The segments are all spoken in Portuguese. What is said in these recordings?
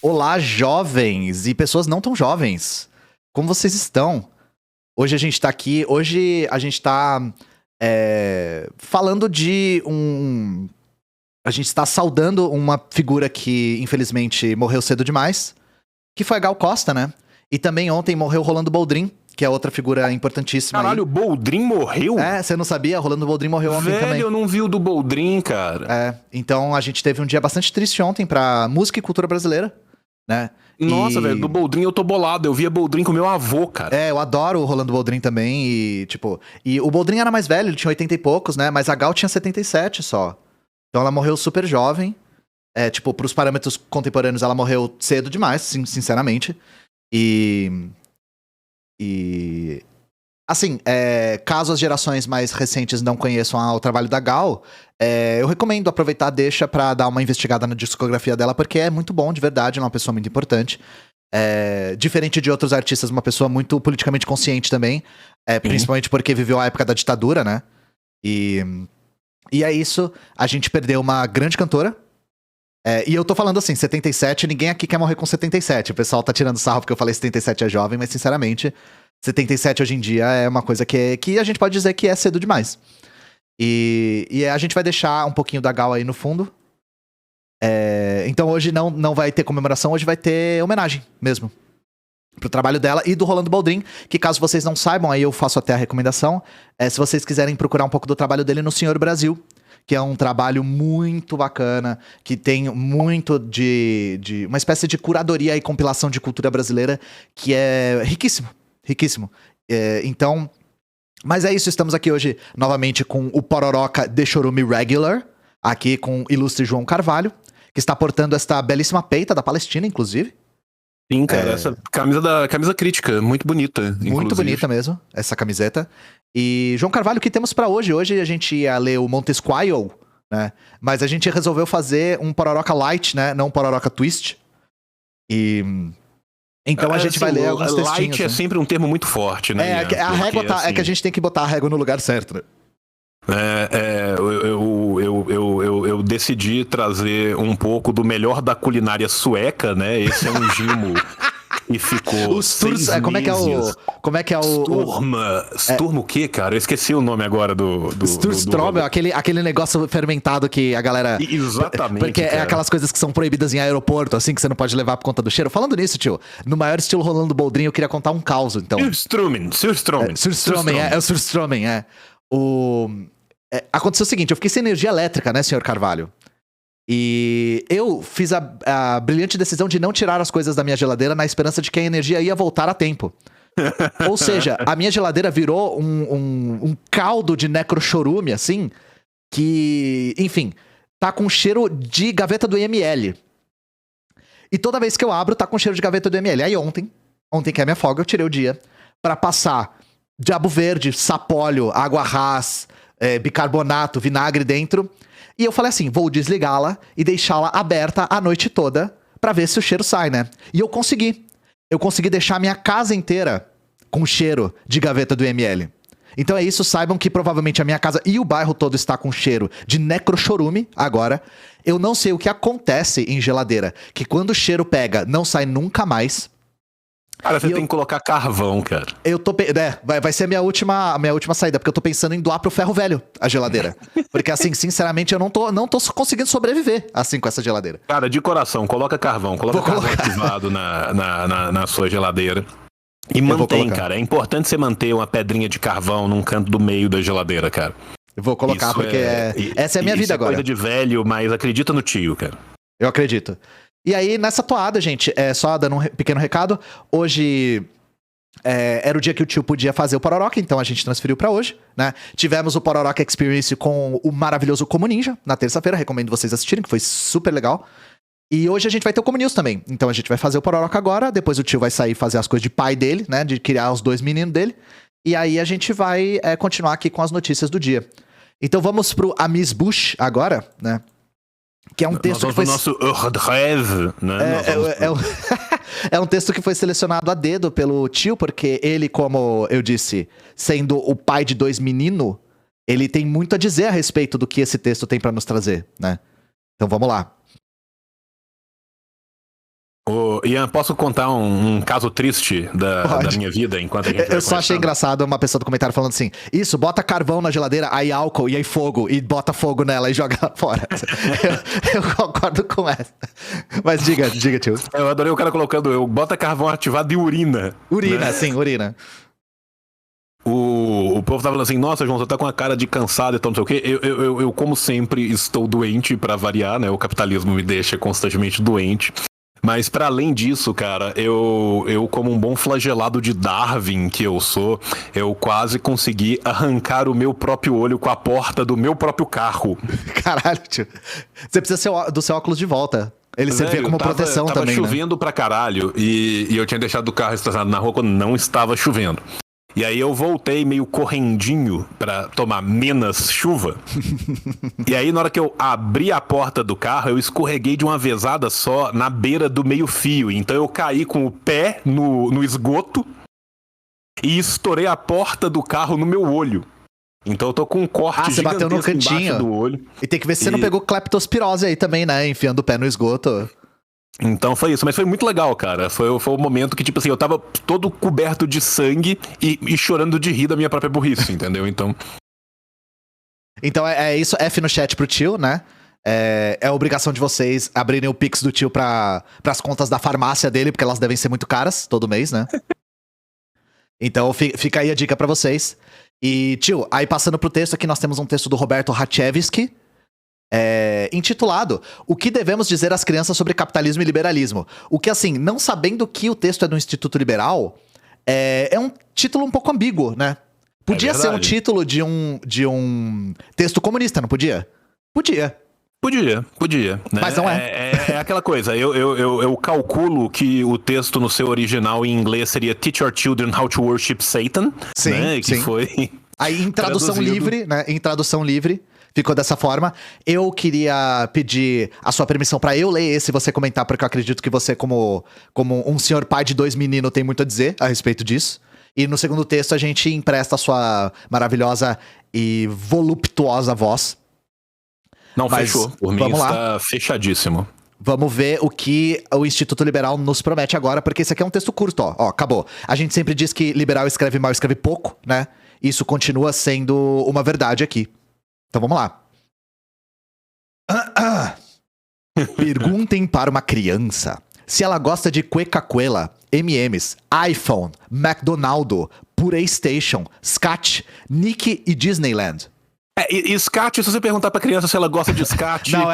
Olá, jovens e pessoas não tão jovens. Como vocês estão? Hoje a gente tá aqui, hoje a gente tá falando de um... A gente está saudando uma figura que, infelizmente, morreu cedo demais, que foi a Gal Costa, né? E também ontem morreu Rolando Boldrin, que é outra figura importantíssima. Caralho, o Boldrin morreu? Você não sabia? Rolando Boldrin morreu ontem também. Velho, eu não vi o do Boldrin, cara. Então a gente teve um dia bastante triste ontem pra música e cultura brasileira, né? Nossa, velho, do Boldrin eu tô bolado. Eu via Boldrin com meu avô, cara. Eu adoro o Rolando Boldrin também e, tipo... E o Boldrin era mais velho, ele tinha 80 e poucos, né? Mas a Gal tinha 77 só. Então ela morreu super jovem. Tipo, pros parâmetros contemporâneos, ela morreu cedo demais, sinceramente. Assim, caso as gerações mais recentes não conheçam o trabalho da Gal, eu recomendo aproveitar a deixa pra dar uma investigada na discografia dela, porque é muito bom, de verdade, ela é uma pessoa muito importante. Diferente de outros artistas, uma pessoa muito politicamente consciente também, principalmente porque viveu a época da ditadura, né? E é isso, a gente perdeu uma grande cantora. E eu tô falando assim, 77, ninguém aqui quer morrer com 77. O pessoal tá tirando sarro porque eu falei 77 é jovem, mas sinceramente, 77 hoje em dia é uma coisa que a gente pode dizer que é cedo demais. E a gente vai deixar um pouquinho da Gal aí no fundo. Então hoje não vai ter comemoração, hoje vai ter homenagem mesmo. Pro trabalho dela e do Rolando Boldrin, que caso vocês não saibam, aí eu faço até a recomendação, se vocês quiserem procurar um pouco do trabalho dele no Senhor Brasil, que é um trabalho muito bacana, que tem muito de uma espécie de curadoria e compilação de cultura brasileira, que é riquíssimo, riquíssimo. Então, mas é isso, estamos aqui hoje novamente com o Pororoca de Chorume Regular, aqui com o ilustre João Carvalho, que está portando esta belíssima peita da Palestina, inclusive. Sim, cara, essa camisa crítica, muito bonita, inclusive. Muito bonita mesmo, essa camiseta. E, João Carvalho, o que temos pra hoje? Hoje a gente ia ler o Montesquieu, né? Mas a gente resolveu fazer um Pororoca Light, né? Não um Pororoca Twist. Então a gente vai ler alguns textinhos. Light é sempre um termo muito forte, né? A régua tá... assim... É que a gente tem que botar a régua no lugar certo, né? Eu decidi trazer um pouco do melhor da culinária sueca, né? Esse é um gimo e ficou os Sturz, como é que é o Sturm o quê, cara? Eu esqueci o nome agora do Sturstrom, aquele negócio fermentado que a galera... Exatamente, porque cara. É aquelas coisas que são proibidas em aeroporto, assim, que você não pode levar por conta do cheiro. Falando nisso, tio, no maior estilo Rolando Boldrin, eu queria contar um caos, então. Surstromen. É o Surstromen, aconteceu o seguinte, eu fiquei sem energia elétrica, né, senhor Carvalho? E eu fiz a brilhante decisão de não tirar as coisas da minha geladeira na esperança de que a energia ia voltar a tempo. Ou seja, a minha geladeira virou um caldo de necrochorume, assim, que, enfim, tá com cheiro de gaveta do IML. E toda vez que eu abro, tá com cheiro de gaveta do IML. Aí ontem que é a minha folga, eu tirei o dia pra passar diabo verde, sapólio, água ras, bicarbonato, vinagre dentro. E eu falei assim, vou desligá-la e deixá-la aberta a noite toda pra ver se o cheiro sai, né? E eu consegui. Eu consegui deixar a minha casa inteira com cheiro de gaveta do IML. Então é isso, saibam que provavelmente a minha casa e o bairro todo está com cheiro de necrochorume agora. Eu não sei o que acontece em geladeira, que quando o cheiro pega, não sai nunca mais. Cara, você tem que colocar carvão, cara. Vai ser a minha última saída, porque eu tô pensando em doar pro ferro velho a geladeira. Porque, assim, sinceramente, eu não tô conseguindo sobreviver, assim, com essa geladeira. Cara, de coração, coloca carvão. Coloca carvão ativado na sua geladeira. E mantém, cara. É importante você manter uma pedrinha de carvão num canto do meio da geladeira, cara. Eu vou colocar, isso porque essa é a minha vida agora. É coisa de velho, mas acredita no tio, cara. Eu acredito. E aí, nessa toada, gente, só dando um pequeno recado, hoje era o dia que o tio podia fazer o Pororoca, então a gente transferiu pra hoje, né? Tivemos o Pororoca Experience com o maravilhoso Como Ninja, na terça-feira, recomendo vocês assistirem, que foi super legal. E hoje a gente vai ter o Como News também, então a gente vai fazer o Pororoca agora, depois o tio vai sair fazer as coisas de pai dele, né, de criar os 2 meninos dele, e aí a gente vai continuar aqui com as notícias do dia. Então vamos pro Amis Bush agora, né? Que é um texto que foi... nosso rêve, né? É um texto que foi selecionado a dedo pelo tio, porque ele, como eu disse, sendo o pai de 2 meninos, ele tem muito a dizer a respeito do que esse texto tem pra nos trazer, né? Então vamos lá. Ian, posso contar um caso triste da minha vida enquanto a gente vai Eu só achei engraçado uma pessoa do comentário falando assim: isso, bota carvão na geladeira, aí álcool e aí fogo, e bota fogo nela e joga ela fora. eu concordo com essa. Mas diga, tio. Eu adorei o cara colocando, bota carvão ativado e urina. Urina, né? Sim, urina. O povo tava falando assim, nossa, João, você tá com a cara de cansado e tal, não sei o quê. Eu, como sempre, estou doente pra variar, né? O capitalismo me deixa constantemente doente. Mas para além disso, cara, eu como um bom flagelado de Darwin que eu sou, eu quase consegui arrancar o meu próprio olho com a porta do meu próprio carro. Caralho, tio. Você precisa do seu óculos de volta. Ele servia como proteção também, tava chovendo, né? Pra caralho e eu tinha deixado o carro estacionado na rua quando não estava chovendo. E aí eu voltei meio correndinho pra tomar menos chuva. E aí na hora que eu abri a porta do carro, eu escorreguei de uma vezada só na beira do meio-fio. Então eu caí com o pé no esgoto e estourei a porta do carro no meu olho. Então eu tô com um corte você bateu no cantinho do olho. E tem que ver se você não pegou cleptospirose aí também, né? Enfiando o pé no esgoto. Então foi isso, mas foi muito legal, cara. Foi o momento que, tipo assim, eu tava todo coberto de sangue e chorando de rir da minha própria burrice, entendeu? Então é isso, F no chat pro tio, né? É obrigação de vocês abrirem o Pix do tio pras contas da farmácia dele, porque elas devem ser muito caras todo mês, né? Então fica aí a dica pra vocês. E, tio, aí passando pro texto aqui, nós temos um texto do Roberto Hachevski, intitulado O que devemos dizer às crianças sobre capitalismo e liberalismo? O que, assim, não sabendo que o texto é do Instituto Liberal, é um título um pouco ambíguo, né? Podia ser um título de um texto comunista, não podia? Podia. Podia. Né? Mas não é. É aquela coisa, eu calculo que o texto no seu original em inglês seria Teach Your Children How to Worship Satan. Sim, né? Que sim. Foi aí em tradução livre, né? Em tradução livre, ficou dessa forma. Eu queria pedir a sua permissão pra eu ler esse e você comentar, porque eu acredito que você, como um senhor pai de 2 meninos, tem muito a dizer a respeito disso. E no segundo texto a gente empresta a sua maravilhosa e voluptuosa voz. Não, mas fechou. Por mim está fechadíssimo. Vamos ver o que o Instituto Liberal nos promete agora, porque esse aqui é um texto curto, ó, acabou. A gente sempre diz que liberal escreve mal, escreve pouco, né? Isso continua sendo uma verdade aqui. Então vamos lá. Perguntem para uma criança se ela gosta de Coca-Cola, M&M's, iPhone, McDonald's, PlayStation, Scat, Nick e Disneyland. E scat, se você perguntar pra criança se ela gosta de scat, não,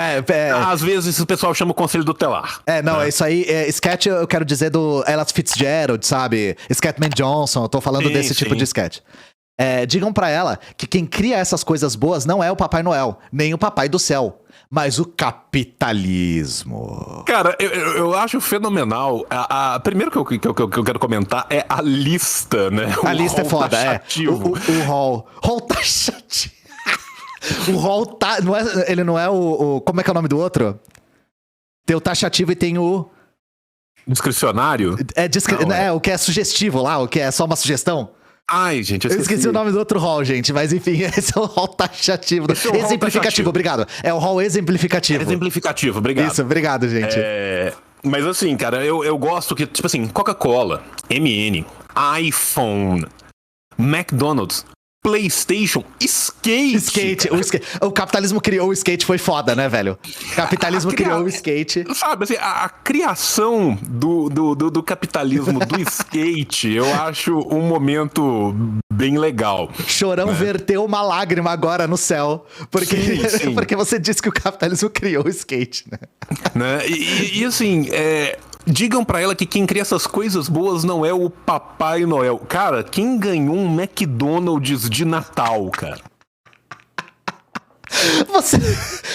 às vezes o pessoal chama o conselho tutelar. É isso aí, sketch eu quero dizer do Ella Fitzgerald, sabe? Scatman Johnson, eu tô falando desse tipo de sketch. Digam pra ela que quem cria essas coisas boas não é o Papai Noel, nem o Papai do Céu, mas o capitalismo. Cara, eu acho fenomenal. Primeiro que eu quero comentar é a lista, né? A lista é foda, o hall. Hall taxativo. O hall tá. Ele não é o. Como é que é o nome do outro? Tem o taxativo e tem o. Discricionário? O que é sugestivo lá, o que é só uma sugestão. Ai, gente, eu esqueci o nome do outro hall, gente. Mas enfim, esse é o hall taxativo. Exemplificativo, obrigado. É o hall exemplificativo. Exemplificativo, obrigado. Isso, obrigado, gente. Mas assim, cara, eu gosto que, tipo assim, Coca-Cola, MN, iPhone, McDonald's, PlayStation, skate. O capitalismo criou o skate, foi foda, né, velho? O capitalismo criou o skate. Sabe, assim, a criação do capitalismo do skate, eu acho um momento bem legal. Chorão verteu uma lágrima agora no céu, porque você disse que o capitalismo criou o skate, né? E assim, digam pra ela que quem cria essas coisas boas não é o Papai Noel. Cara, quem ganhou um McDonald's de Natal, cara?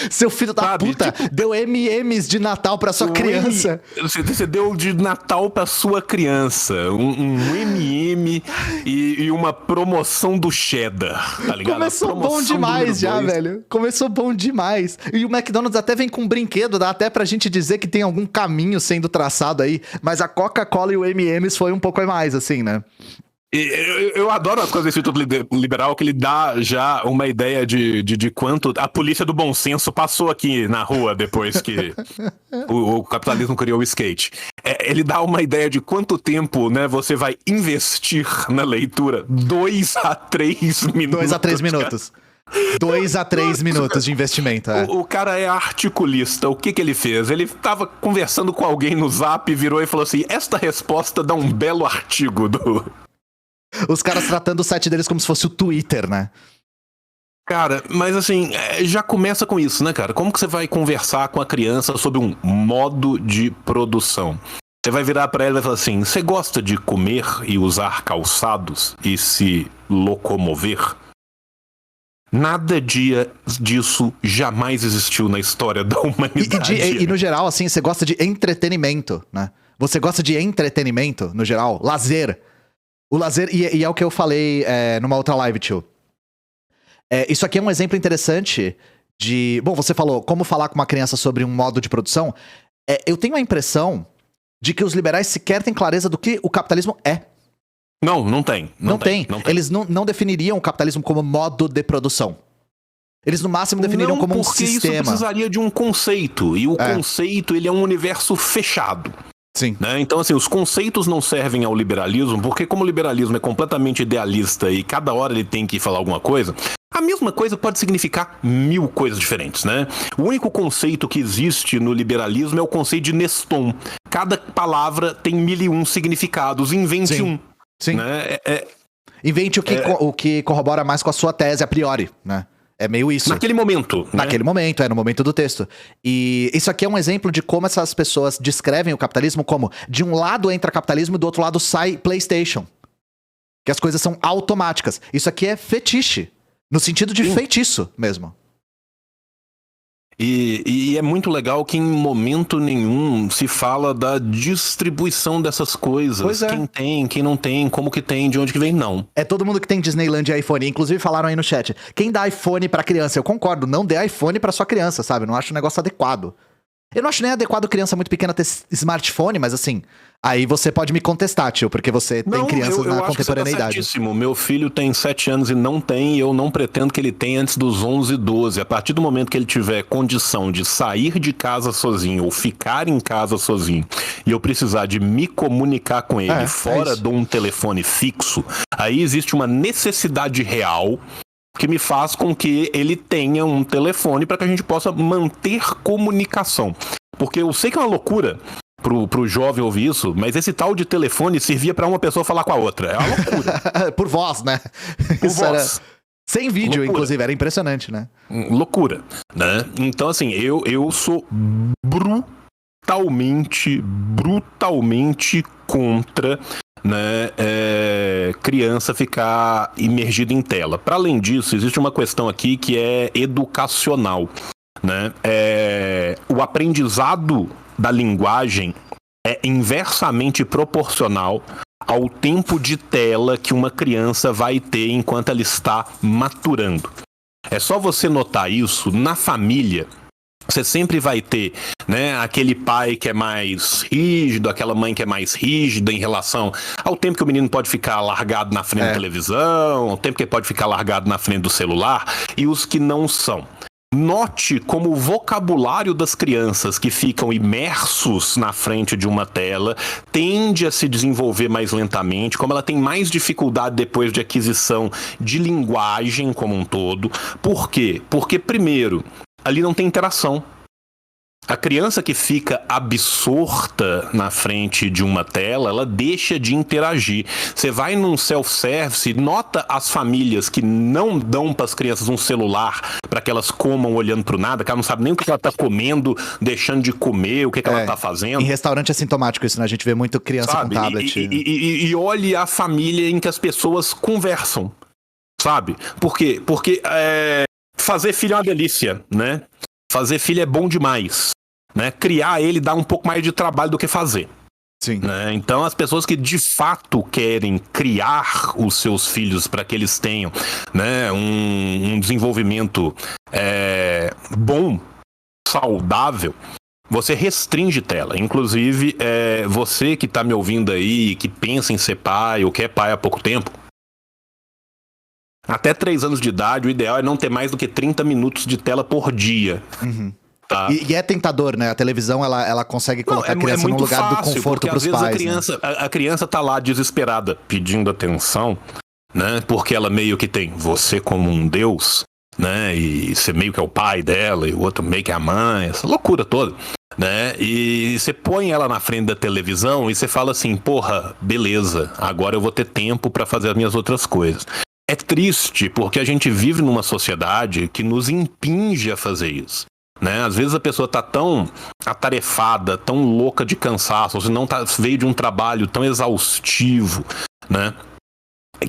Seu filho da puta, tipo, deu M&M's de Natal pra sua criança. Você deu de Natal pra sua criança um M&M e uma promoção do cheddar, tá ligado? Começou bom demais já, velho. Começou bom demais. E o McDonald's até vem com um brinquedo, dá até pra gente dizer que tem algum caminho sendo traçado aí, mas a Coca-Cola e o M&M's foi um pouco mais, assim, né? Eu adoro as coisas do Instituto Liberal, que ele dá já uma ideia de quanto a polícia do bom senso passou aqui na rua depois que o capitalismo criou o skate. ele dá uma ideia de quanto tempo, né, você vai investir na leitura. 2 a 3 minutos. 2 a 3 minutos. 2 a 3 minutos de investimento. O cara é articulista. O que ele fez? Ele tava conversando com alguém no Zap, virou e falou assim: esta resposta dá um belo artigo do... Os caras tratando o site deles como se fosse o Twitter, né? Cara, mas assim, já começa com isso, né, cara? Como que você vai conversar com a criança sobre um modo de produção? Você vai virar pra ela e vai falar assim: você gosta de comer e usar calçados e se locomover? Nada disso jamais existiu na história da humanidade. E no geral, assim, você gosta de entretenimento, né? Você gosta de entretenimento, no geral? Lazer. O lazer, e é o que eu falei numa outra live, tio. Isso aqui é um exemplo interessante de... Bom, você falou como falar com uma criança sobre um modo de produção. Eu tenho a impressão de que os liberais sequer têm clareza do que o capitalismo é. Não tem. Não tem. Eles não definiriam o capitalismo como modo de produção. Eles no máximo definiriam como um sistema. Porque isso precisaria de um conceito. E o conceito, ele é um universo fechado. Sim. Né? Então, assim, os conceitos não servem ao liberalismo, porque como o liberalismo é completamente idealista e cada hora ele tem que falar alguma coisa, a mesma coisa pode significar 1000 coisas diferentes, né? O único conceito que existe no liberalismo é o conceito de Neston. Cada palavra tem 1001 significados, invente Sim. um. Sim. Né? Invente o que corrobora mais com a sua tese a priori, né? É meio isso. Naquele momento. Né? Naquele momento, no momento do texto. E isso aqui é um exemplo de como essas pessoas descrevem o capitalismo como de um lado entra capitalismo e do outro lado sai PlayStation. Que as coisas são automáticas. Isso aqui é fetiche. No sentido de feitiço mesmo. E é muito legal que em momento nenhum se fala da distribuição dessas coisas. Pois é. Quem tem, quem não tem, como que tem, de onde que vem, não. É todo mundo que tem Disneyland e iPhone. Inclusive falaram aí no chat. Quem dá iPhone pra criança? Eu concordo, não dê iPhone pra sua criança, sabe? Eu não acho um negócio adequado. Eu não acho nem adequado criança muito pequena ter smartphone, mas assim... Aí você pode me contestar, tio, porque você tem crianças na contemporaneidade. Certíssimo. Meu filho tem 7 anos e não tem, e eu não pretendo que ele tenha antes dos 11, 12. A partir do momento que ele tiver condição de sair de casa sozinho ou ficar em casa sozinho, e eu precisar de me comunicar com ele fora de um telefone fixo, aí existe uma necessidade real que me faz com que ele tenha um telefone para que a gente possa manter comunicação. Porque eu sei que é uma loucura pro jovem ouvir isso, mas esse tal de telefone servia pra uma pessoa falar com a outra. É uma loucura. Por voz, né? Por voz. Sem vídeo, loucura. Inclusive, era impressionante, né? Loucura, né? Então, assim, eu sou brutalmente contra, né, criança ficar imergida em tela. Para além disso, existe uma questão aqui que é educacional, né? O aprendizado da linguagem é inversamente proporcional ao tempo de tela que uma criança vai ter enquanto ela está maturando. É só você notar isso na família. Você sempre vai ter, né, aquele pai que é mais rígido, aquela mãe que é mais rígida em relação ao tempo que o menino pode ficar largado na frente da televisão, ao tempo que ele pode ficar largado na frente do celular, e os que não são. Note como o vocabulário das crianças que ficam imersos na frente de uma tela tende a se desenvolver mais lentamente, como ela tem mais dificuldade depois de aquisição de linguagem como um todo. Por quê? Porque, primeiro, ali não tem interação. A criança que fica absorta na frente de uma tela, ela deixa de interagir. Você vai num self-service, nota as famílias que não dão para as crianças um celular para que elas comam olhando para o nada, que ela não sabe nem o que ela está comendo, deixando de comer, o que ela está fazendo. Em restaurante é sintomático isso, né? A gente vê muito criança com tablet. E olhe a família em que as pessoas conversam, sabe? Por quê? Porque fazer filho é uma delícia, né? Fazer filho é bom demais, né? Criar ele dá um pouco mais de trabalho do que fazer. Sim. Né? Então, as pessoas que de fato querem criar os seus filhos para que eles tenham, né, um desenvolvimento bom, saudável, você restringe tela. Inclusive, você que está me ouvindo aí, que pensa em ser pai ou que é pai há pouco tempo, até 3 anos de idade, o ideal é não ter mais do que 30 minutos de tela por dia. Uhum. Tá. E é tentador, né? A televisão, ela consegue colocar a criança num lugar do conforto pros pais. A criança tá lá desesperada, pedindo atenção, né? Porque ela meio que tem você como um deus, né? E você meio que é o pai dela, e o outro meio que é a mãe, essa loucura toda, né? E você põe ela na frente da televisão e você fala assim, porra, beleza, agora eu vou ter tempo pra fazer as minhas outras coisas. É triste, porque a gente vive numa sociedade que nos impinge a fazer isso. Né? Às vezes a pessoa tá tão atarefada, tão louca de cansaço, ou se não veio de um trabalho tão exaustivo, né?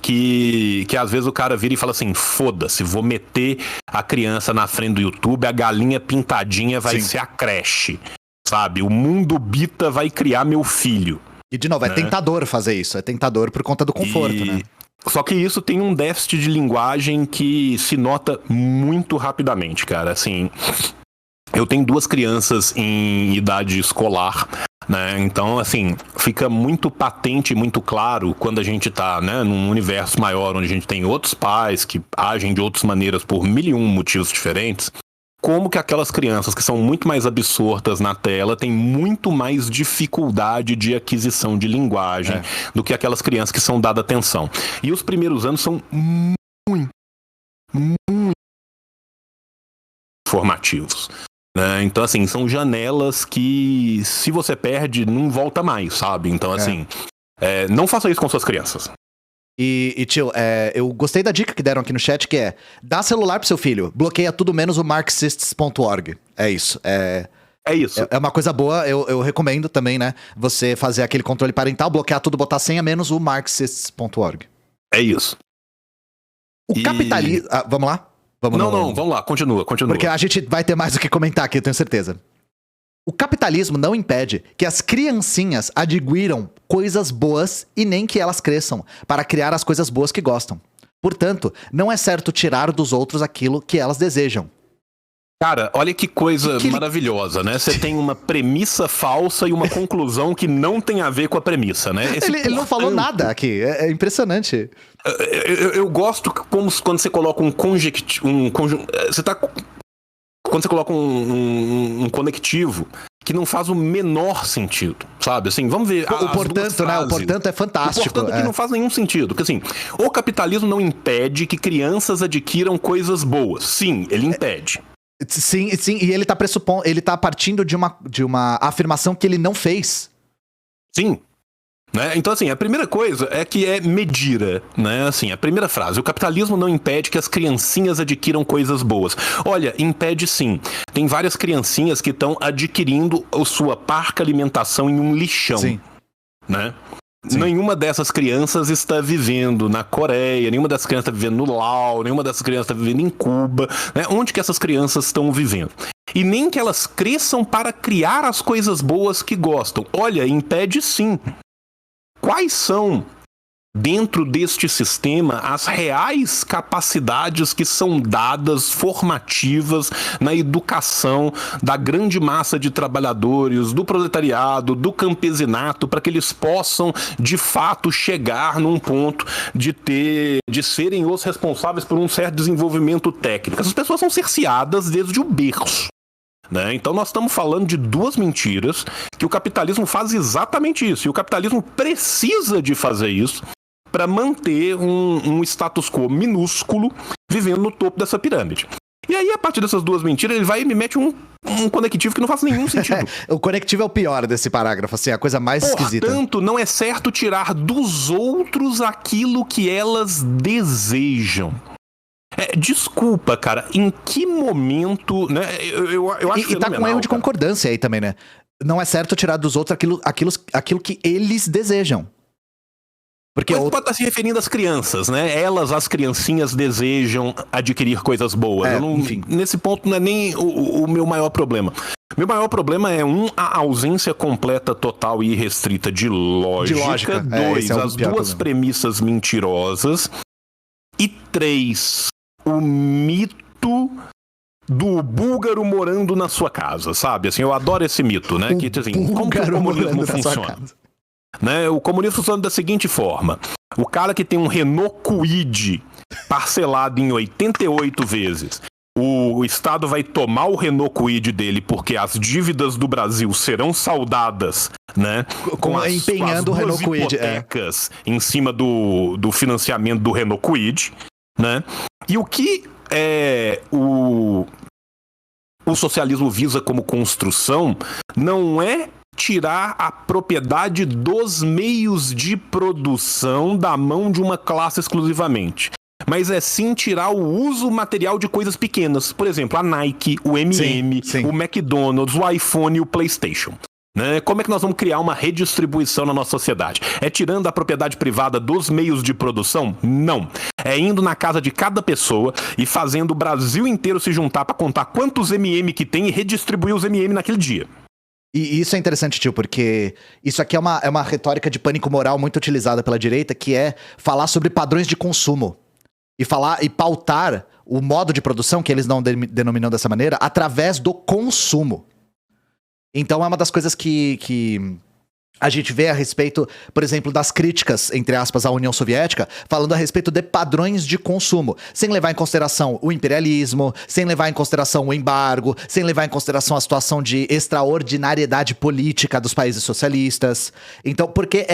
Que às vezes o cara vira e fala assim, foda-se, vou meter a criança na frente do YouTube, a galinha pintadinha vai ser a creche, sabe? O mundo bita vai criar meu filho. E de novo, é tentador fazer isso, é tentador por conta do conforto, né? Só que isso tem um déficit de linguagem que se nota muito rapidamente, cara, assim... Eu tenho 2 crianças em idade escolar, né? Então, assim, fica muito patente, muito claro quando a gente tá, né, num universo maior, onde a gente tem outros pais que agem de outras maneiras por 1001 motivos diferentes, como que aquelas crianças que são muito mais absortas na tela têm muito mais dificuldade de aquisição de linguagem do que aquelas crianças que são dadas atenção. E os primeiros anos são muito formativos. Então, assim, são janelas que, se você perde, não volta mais, sabe? Então, assim, não faça isso com suas crianças. E tio, eu gostei da dica que deram aqui no chat, que é, dá celular pro seu filho, bloqueia tudo menos o marxists.org. É isso, É isso. É uma coisa boa, eu recomendo também, né? Você fazer aquele controle parental, bloquear tudo, botar senha menos o marxists.org. É isso. O capitalismo... vamos lá? Vamos lá, continua. Porque a gente vai ter mais o que comentar aqui, eu tenho certeza. O capitalismo não impede que as criancinhas adquiram coisas boas e nem que elas cresçam para criar as coisas boas que gostam. Portanto, não é certo tirar dos outros aquilo que elas desejam. Cara, olha que coisa maravilhosa, né? Você tem uma premissa falsa e uma conclusão que não tem a ver com a premissa, né? Ele não falou nada aqui, é impressionante. Eu gosto como quando você coloca quando você coloca um conectivo que não faz o menor sentido, sabe? Assim, vamos ver o portanto, né? O portanto é fantástico. O portanto que não faz nenhum sentido. Porque assim, o capitalismo não impede que crianças adquiram coisas boas. Sim, ele impede. Sim, e ele tá partindo de uma afirmação que ele não fez. Sim. Né? Então, assim, a primeira coisa é que é medida, né? Assim, a primeira frase, o capitalismo não impede que as criancinhas adquiram coisas boas. Olha, impede sim. Tem várias criancinhas que estão adquirindo a sua parca alimentação em um lixão. Sim. Né? Sim. Nenhuma dessas crianças está vivendo na Coreia, nenhuma dessas crianças está vivendo no Laos, nenhuma dessas crianças está vivendo em Cuba, né? Onde que essas crianças estão vivendo? E nem que elas cresçam para criar as coisas boas que gostam. Olha, impede sim. Quais são, dentro deste sistema, as reais capacidades que são dadas, formativas, na educação da grande massa de trabalhadores, do proletariado, do campesinato, para que eles possam, de fato, chegar num ponto de serem os responsáveis por um certo desenvolvimento técnico? Essas pessoas são cerceadas desde o berço. Né? Então nós estamos falando de 2 mentiras, que o capitalismo faz exatamente isso, e o capitalismo precisa de fazer isso para manter um status quo minúsculo vivendo no topo dessa pirâmide. E aí, a partir dessas 2 mentiras, ele vai e me mete um conectivo que não faz nenhum sentido. O conectivo é o pior desse parágrafo, assim, a coisa mais esquisita. Portanto, não é certo tirar dos outros aquilo que elas desejam. Desculpa, cara, em que momento, né? Eu acho e tá com erro de concordância aí também, né? Não é certo tirar dos outros aquilo que eles desejam. Porque mas pode estar se referindo às crianças, né? Elas, as criancinhas, desejam adquirir coisas boas. Nesse ponto não é nem o meu maior problema. Meu maior problema é, a ausência completa, total e irrestrita de lógica. 2, as 2 premissas mentirosas. E 3, o mito do búlgaro morando na sua casa, sabe? Assim, eu adoro esse mito, né? Que, assim, como que o comunismo funciona? Né? O comunismo funciona da seguinte forma: o cara que tem um Renault Kwid parcelado em 88 vezes, o Estado vai tomar o Renault Kwid dele porque as dívidas do Brasil serão saldadas, né? Empenhando o Renault Kwid, hipotecas em cima do financiamento do Renault Kwid, né? E o que o socialismo visa como construção não é tirar a propriedade dos meios de produção da mão de uma classe exclusivamente. Mas é sim tirar o uso material de coisas pequenas. Por exemplo, a Nike, o MM, sim. o McDonald's, o iPhone e o PlayStation. Né? Como é que nós vamos criar uma redistribuição na nossa sociedade? É tirando a propriedade privada dos meios de produção? Não. É indo na casa de cada pessoa e fazendo o Brasil inteiro se juntar para contar quantos MM que tem e redistribuir os MM naquele dia. E isso é interessante, tio, porque isso aqui é uma retórica de pânico moral muito utilizada pela direita, que é falar sobre padrões de consumo. E pautar o modo de produção, que eles não denominam dessa maneira, através do consumo. Então é uma das coisas que a gente vê a respeito, por exemplo, das críticas, entre aspas, à União Soviética, falando a respeito de padrões de consumo, sem levar em consideração o imperialismo, sem levar em consideração o embargo, sem levar em consideração a situação de extraordinariedade política dos países socialistas. Então, porque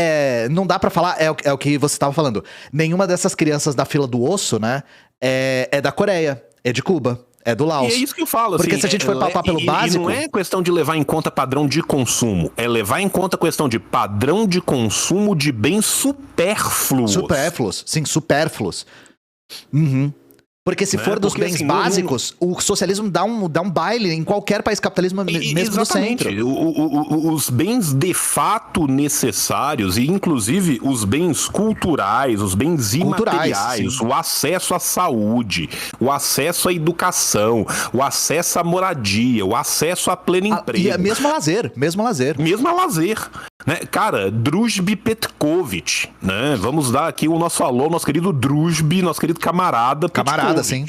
não dá pra falar, é o que você estava falando, nenhuma dessas crianças da fila do osso, né, é da Coreia, é de Cuba. É do Laos. E é isso que eu falo. Porque assim, se a gente for palpar pelo básico... E não é questão de levar em conta padrão de consumo. É levar em conta a questão de padrão de consumo de bens supérfluos. Supérfluos. Sim, supérfluos. Uhum. Porque se for dos bens básicos, o socialismo dá um baile em qualquer país capitalismo, mesmo no centro. Os bens de fato necessários, e inclusive os bens culturais, os bens imateriais, o acesso à saúde, o acesso à educação, o acesso à moradia, o acesso a pleno emprego. E mesmo a lazer. Mesmo a lazer. Né? Cara, Druzhby Petkovic, né? Vamos dar aqui o nosso alô, nosso querido Druzhby, nosso querido camarada Petkovic, sim.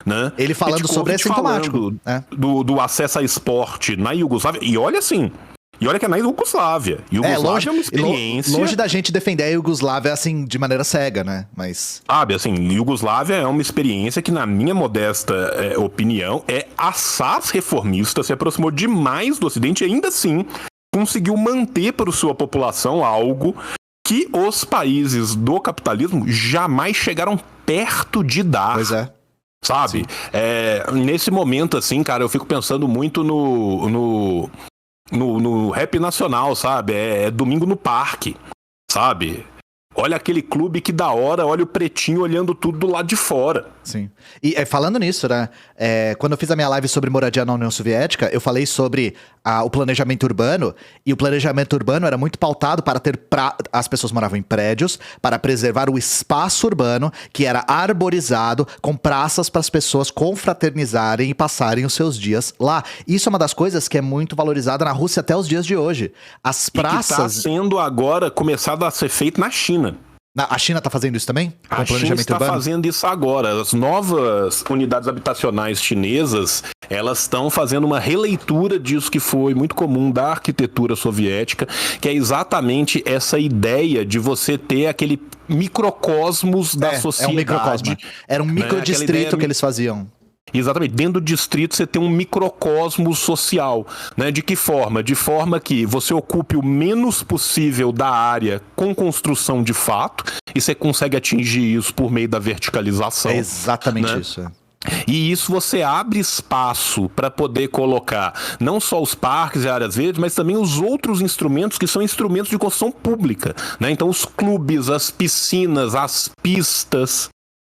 Né? Ele falando Petkovic sobre esse sintomático. Do acesso a esporte na Iugoslávia. E olha assim, que é na Iugoslávia. Iugoslávia é uma experiência... Longe da gente defender a Iugoslávia, assim, de maneira cega, né? Mas... Sabe, assim, Iugoslávia é uma experiência que, na minha modesta opinião, é assaz reformista, se aproximou demais do Ocidente e ainda assim conseguiu manter para sua população algo que os países do capitalismo jamais chegaram perto de dar. Pois é. Sabe? Nesse momento, assim, cara, eu fico pensando muito no rap nacional, sabe? É domingo no parque, sabe? Olha aquele clube que da hora, olha o pretinho olhando tudo do lado de fora. Sim. E falando nisso, né? Quando eu fiz a minha live sobre moradia na União Soviética, eu falei sobre o planejamento urbano, e o planejamento urbano era muito pautado para as pessoas moravam em prédios, para preservar o espaço urbano, que era arborizado, com praças para as pessoas confraternizarem e passarem os seus dias lá. Isso é uma das coisas que é muito valorizada na Rússia até os dias de hoje. As praças... E que está sendo agora começado a ser feito na China. A China está fazendo isso também? A China está fazendo isso agora. As novas unidades habitacionais chinesas, elas estão fazendo uma releitura disso que foi muito comum da arquitetura soviética, que é exatamente essa ideia de você ter aquele microcosmos da sociedade. É um microcosmo. Era um microdistrito que eles faziam. Exatamente, dentro do distrito você tem um microcosmo social, né? De que forma? De forma que você ocupe o menos possível da área com construção de fato, e você consegue atingir isso por meio da verticalização. É exatamente, né? Isso. E isso você abre espaço para poder colocar não só os parques e áreas verdes, mas também os outros instrumentos que são instrumentos de construção pública, né? Então os clubes, as piscinas, as pistas,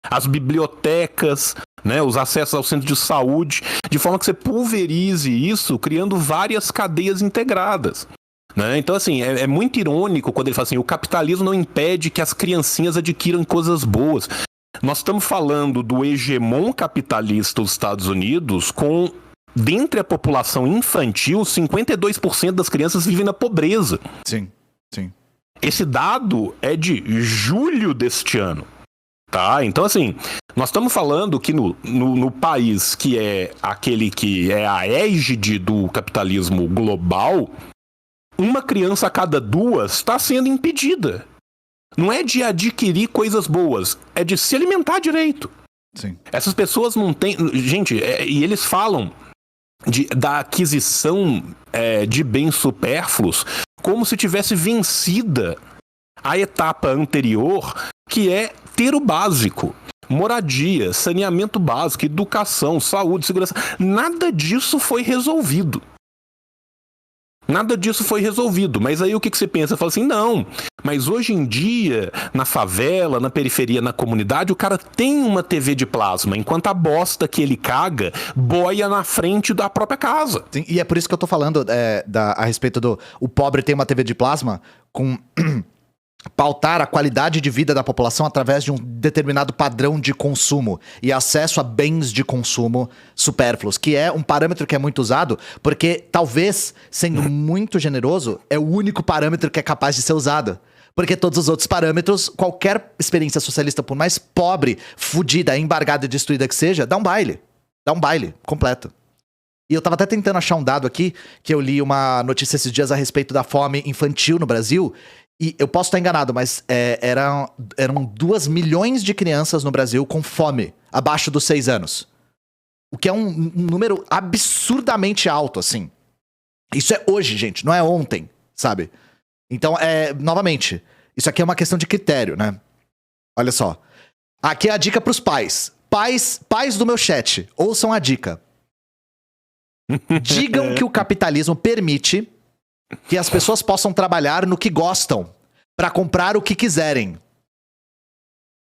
as bibliotecas, né, os acessos ao centro de saúde, de forma que você pulverize isso, criando várias cadeias integradas. Né? Então, assim, é muito irônico quando ele fala assim, o capitalismo não impede que as criancinhas adquiram coisas boas. Nós estamos falando do hegemon capitalista dos Estados Unidos com, dentre a população infantil, 52% das crianças vivem na pobreza. Sim, sim. Esse dado é de julho deste ano. Tá, então assim, nós estamos falando que no país que é aquele que é a égide do capitalismo global, uma criança a cada 2 está sendo impedida. Não é de adquirir coisas boas, é de se alimentar direito. Sim. Essas pessoas não têm... Gente, e eles falam da aquisição de bens supérfluos como se tivesse vencida a etapa anterior, que é ter o básico. Moradia, saneamento básico, educação, saúde, segurança. Nada disso foi resolvido. Nada disso foi resolvido. Mas aí o que você pensa? Você fala assim, não, mas hoje em dia, na favela, na periferia, na comunidade, o cara tem uma TV de plasma, enquanto a bosta que ele caga boia na frente da própria casa. Sim, e é por isso que eu tô falando a respeito do... O pobre tem uma TV de plasma com... pautar a qualidade de vida da população através de um determinado padrão de consumo e acesso a bens de consumo supérfluos, que é um parâmetro que é muito usado, porque talvez, sendo muito generoso, é o único parâmetro que é capaz de ser usado. Porque todos os outros parâmetros, qualquer experiência socialista, por mais pobre, fudida, embargada e destruída que seja, dá um baile. Dá um baile completo. E eu tava até tentando achar um dado aqui, que eu li uma notícia esses dias a respeito da fome infantil no Brasil. E eu posso estar enganado, mas eram 2 milhões de crianças no Brasil com fome, abaixo dos 6 anos. O que é um número absurdamente alto, assim. Isso é hoje, gente, não é ontem, sabe? Então, novamente, isso aqui é uma questão de critério, né? Olha só. Aqui é a dica pros pais. Pais do meu chat, ouçam a dica. Digam que o capitalismo permite que as pessoas possam trabalhar no que gostam, para comprar o que quiserem.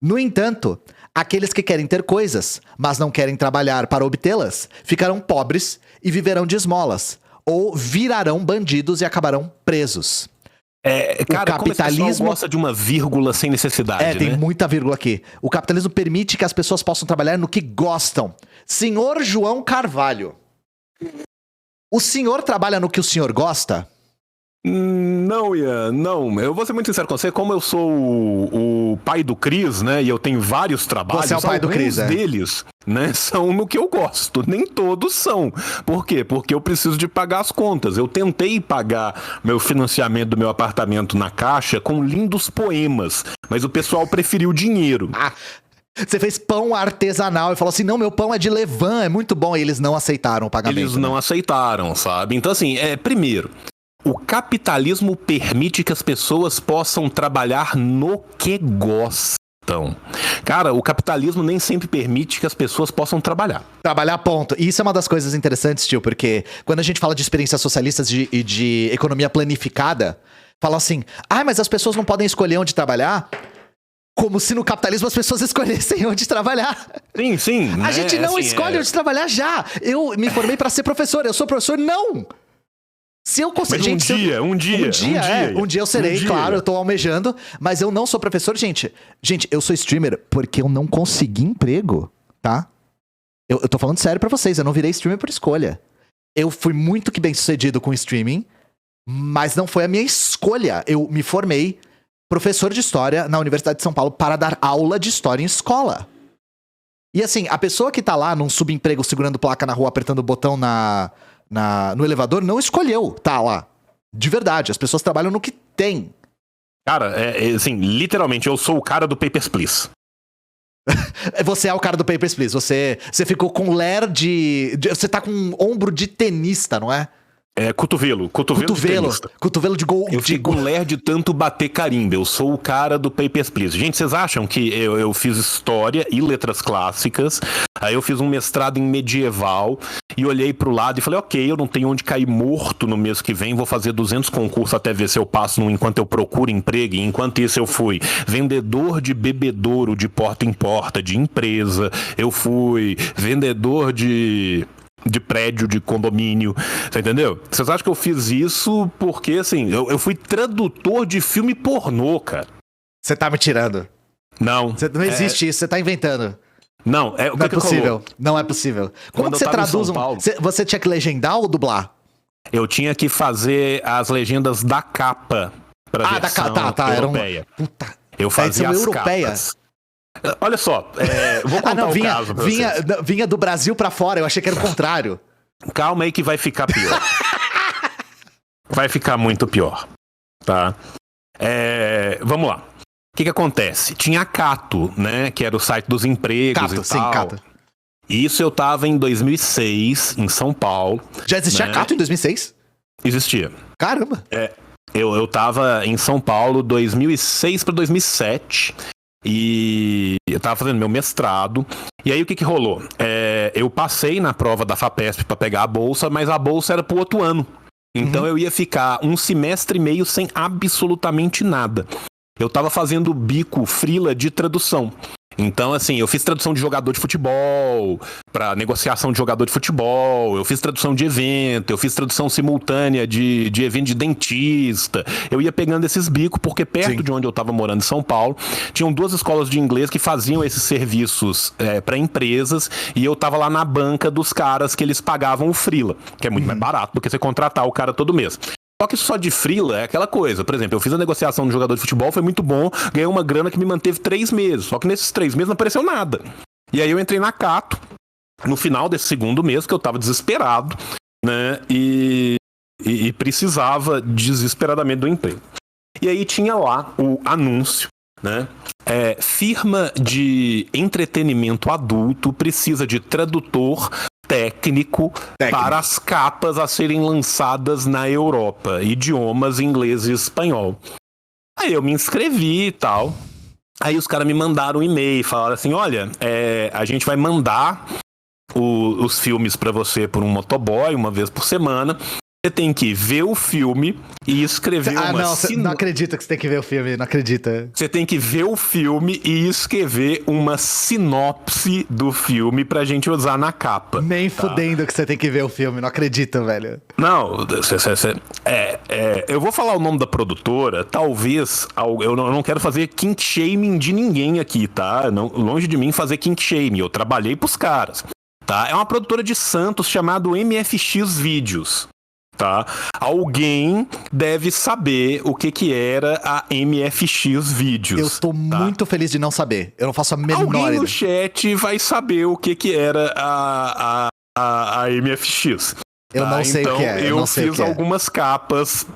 No entanto, aqueles que querem ter coisas, mas não querem trabalhar para obtê-las, ficarão pobres e viverão de esmolas, ou virarão bandidos e acabarão presos. Cara, o capitalismo como esse pessoal gosta de uma vírgula sem necessidade, né? Tem muita vírgula aqui. O capitalismo permite que as pessoas possam trabalhar no que gostam. Senhor João Carvalho, o senhor trabalha no que o senhor gosta? Não, Ian, não. Eu vou ser muito sincero com você, como eu sou o pai do Cris, né, e eu tenho vários trabalhos, você é o pai do Cris, deles, né, são no que eu gosto. Nem todos são. Por quê? Porque eu preciso de pagar as contas. Eu tentei pagar meu financiamento do meu apartamento na Caixa com lindos poemas, mas o pessoal preferiu dinheiro. Você fez pão artesanal e falou assim, não, meu pão é de levain, é muito bom. E eles não aceitaram o pagamento. Eles não aceitaram, sabe? Então, assim, primeiro... O capitalismo permite que as pessoas possam trabalhar no que gostam. Cara, o capitalismo nem sempre permite que as pessoas possam trabalhar. Trabalhar, ponto. E isso é uma das coisas interessantes, tio, porque quando a gente fala de experiências socialistas e de economia planificada, falam assim, mas as pessoas não podem escolher onde trabalhar? Como se no capitalismo as pessoas escolhessem onde trabalhar. Sim. A gente não escolhe onde trabalhar já. Eu me formei pra ser professor, eu sou professor, não! Se eu conseguir... Um dia eu serei, claro, eu tô almejando, mas eu não sou professor, gente. Gente, eu sou streamer porque eu não consegui emprego, tá? Eu tô falando sério pra vocês, eu não virei streamer por escolha. Eu fui muito que bem sucedido com streaming, mas não foi a minha escolha. Eu me formei professor de história na Universidade de São Paulo para dar aula de história em escola. E assim, a pessoa que tá lá num subemprego segurando placa na rua, apertando o botão no elevador, não escolheu tá lá. De verdade, as pessoas trabalham no que tem. Cara, assim, literalmente, eu sou o cara do Papers, Please. Você é o cara do Papers, Please. Você ficou com ler você tá com um ombro de tenista, não é? Cotovelo de gol. Eu fico com ler de tanto bater carimbo. Eu sou o cara do Papers, Please. Gente, vocês acham que eu fiz história e letras clássicas, aí eu fiz um mestrado em medieval e olhei pro lado e falei, ok, eu não tenho onde cair morto no mês que vem, vou fazer 200 concursos até ver se eu passo enquanto eu procuro emprego, e enquanto isso eu fui vendedor de bebedouro de porta em porta de empresa, eu fui vendedor de prédio, de condomínio, você entendeu? Vocês acham que eu fiz isso porque, assim, eu fui tradutor de filme pornô, cara. Você tá me tirando. Não. Não existe isso, você tá inventando. Não, não é possível. Não é possível. Como que você traduz Você tinha que legendar ou dublar? Eu tinha que fazer as legendas da capa pra versão europeia. Puta. Eu fazia as europeia. Capas. Olha só, vou contar o caso pra vocês. Vinha do Brasil pra fora, eu achei que era o contrário. Calma aí que vai ficar pior. Vai ficar muito pior, tá? Vamos lá. que acontece? Tinha a Cato, né? Que era o site dos empregos Cato, e sim, tal. Cato. Isso eu tava em 2006, em São Paulo. Já existia né? Cato em 2006? Existia. Caramba. Eu tava em São Paulo 2006 para 2007 e eu tava fazendo meu mestrado. E aí o que rolou? Eu passei na prova da FAPESP para pegar a bolsa, mas a bolsa era pro outro ano. Então eu ia ficar um semestre e meio sem absolutamente nada. Eu tava fazendo bico freela de tradução. Então, assim, eu fiz tradução de jogador de futebol, pra negociação de jogador de futebol, eu fiz tradução de evento, eu fiz tradução simultânea de evento de dentista. Eu ia pegando esses bicos, porque perto de onde eu tava morando, em São Paulo, tinham 2 escolas de inglês que faziam esses serviços pra empresas, e eu tava lá na banca dos caras que eles pagavam o freela, que é muito mais barato do que você contratar o cara todo mês. Só que só de freela é aquela coisa. Por exemplo, eu fiz a negociação de jogador de futebol, foi muito bom, ganhei uma grana que me manteve 3 meses. Só que nesses 3 meses não apareceu nada. E aí eu entrei na Cato, no final desse segundo mês, que eu tava desesperado, né? E precisava desesperadamente do emprego. E aí tinha lá o anúncio, né? Firma de entretenimento adulto precisa de tradutor técnico para as capas a serem lançadas na Europa, idiomas inglês e espanhol. Aí eu me inscrevi e tal. Aí os caras me mandaram um e-mail, falaram assim, olha, a gente vai mandar os filmes para você por um motoboy uma vez por semana. Você tem que ver o filme e escrever não acredito que você tem que ver o filme, não acredita. Você tem que ver o filme e escrever uma sinopse do filme pra gente usar na capa. Nem fudendo que você tem que ver o filme, não acredito, velho. Não, eu vou falar o nome da produtora, talvez, eu não quero fazer kink shaming de ninguém aqui, tá? Longe de mim fazer kink shaming, eu trabalhei pros caras, tá? É uma produtora de Santos chamada MFX Vídeos. Tá? Alguém deve saber o que era a MFX Vídeos. Eu tô muito feliz de não saber. Eu não faço a menor ideia. Alguém no chat vai saber o que era a MFX. Eu não sei o que é. Eu fiz algumas capas